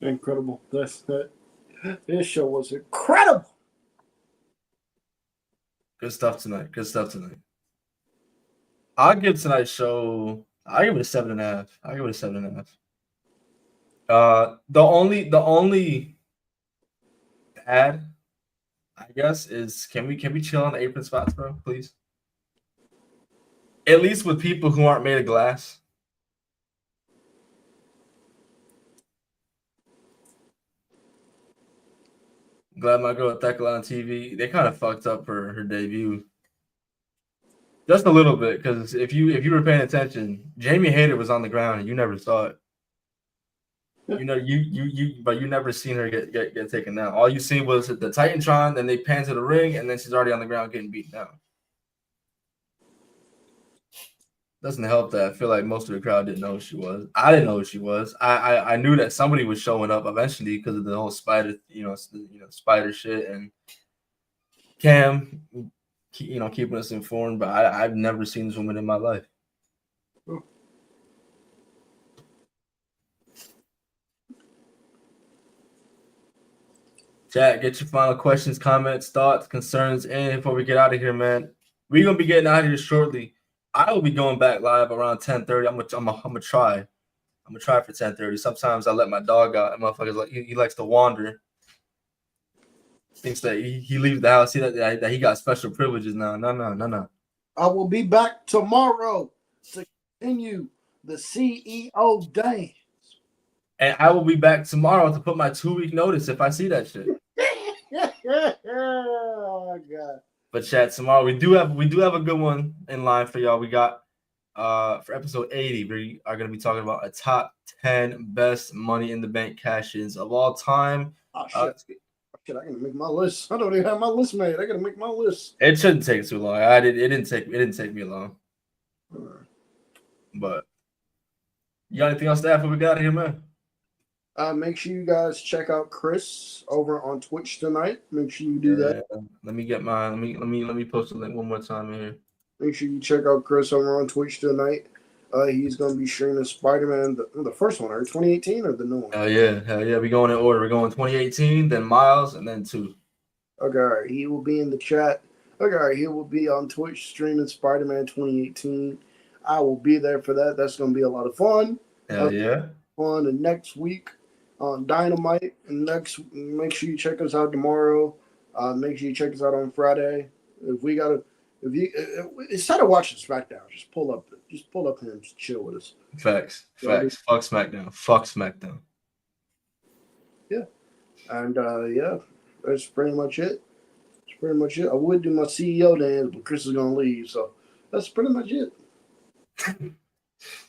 incredible. This show was incredible. Good stuff tonight. I'll give tonight's show. I'll give it a 7.5. The only bad, I guess, is can we chill on the apron spots, bro, please? At least with people who aren't made of glass. Glad my girl Thekla on TV. They kind of fucked up her debut. Just a little bit, because if you were paying attention, Jamie Hayter was on the ground and you never saw it. You know, but you never seen her get taken down. All you seen was the Titantron, then they pan to the ring, and then she's already on the ground getting beaten down. Doesn't help that I feel like most of the crowd didn't know who she was. I didn't know who she was. I knew that somebody was showing up eventually because of the whole spider, spider shit, and Cam, keeping us informed. But I've never seen this woman in my life. Chat, get your final questions, comments, thoughts, concerns in before we get out of here, man. We're gonna be getting out of here shortly. I will be going back live around 10:30. I'm gonna try. I'm gonna try for 10:30. Sometimes I let my dog out, and motherfuckers like he likes to wander. Thinks that he leaves the house. See that he got special privileges now. No. I will be back tomorrow to continue the CEO dance. And I will be back tomorrow to put my 2-week notice if I see that shit. Oh God. But chat, tomorrow we do have a good one in line for y'all. We got for episode 80, we are gonna be talking about a top 10 best Money in the Bank cash-ins of all time. Oh shit. I gotta make my list. I don't even have my list made. I gotta make my list. It shouldn't take too long. It didn't take me long. But you got anything else to add before we got out of here, man? Make sure you guys check out Khris over on Twitch tonight. Make sure you do that. Let me get mine. Let me post the link one more time in here. Make sure you check out Khris over on Twitch tonight. He's gonna be streaming Spider-Man, the first one, or 2018 or the new one. Hell yeah. We going in order. We're going 2018, then Miles, and then 2. Okay, all right. He will be in the chat. Okay, all right. He will be on Twitch streaming Spider-Man 2018. I will be there for that. That's gonna be a lot of fun. Hell yeah. On the next week on Dynamite, and make sure you check us out tomorrow. Make sure you check us out on Friday. Instead of watching SmackDown, just pull up here and just chill with us. Facts. Fuck SmackDown. Yeah, and that's pretty much it. I would do my CEO dance, but Khris is gonna leave, so that's pretty much it.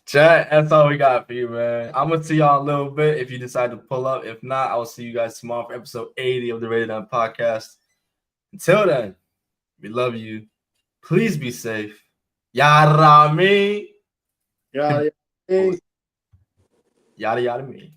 Chat, that's all we got for you, man. I'm gonna see y'all in a little bit if you decide to pull up. If not, I will see you guys tomorrow for episode 80 of the Rated On Podcast. Until then, we love you. Please be safe. Yada me. Yada Yada me.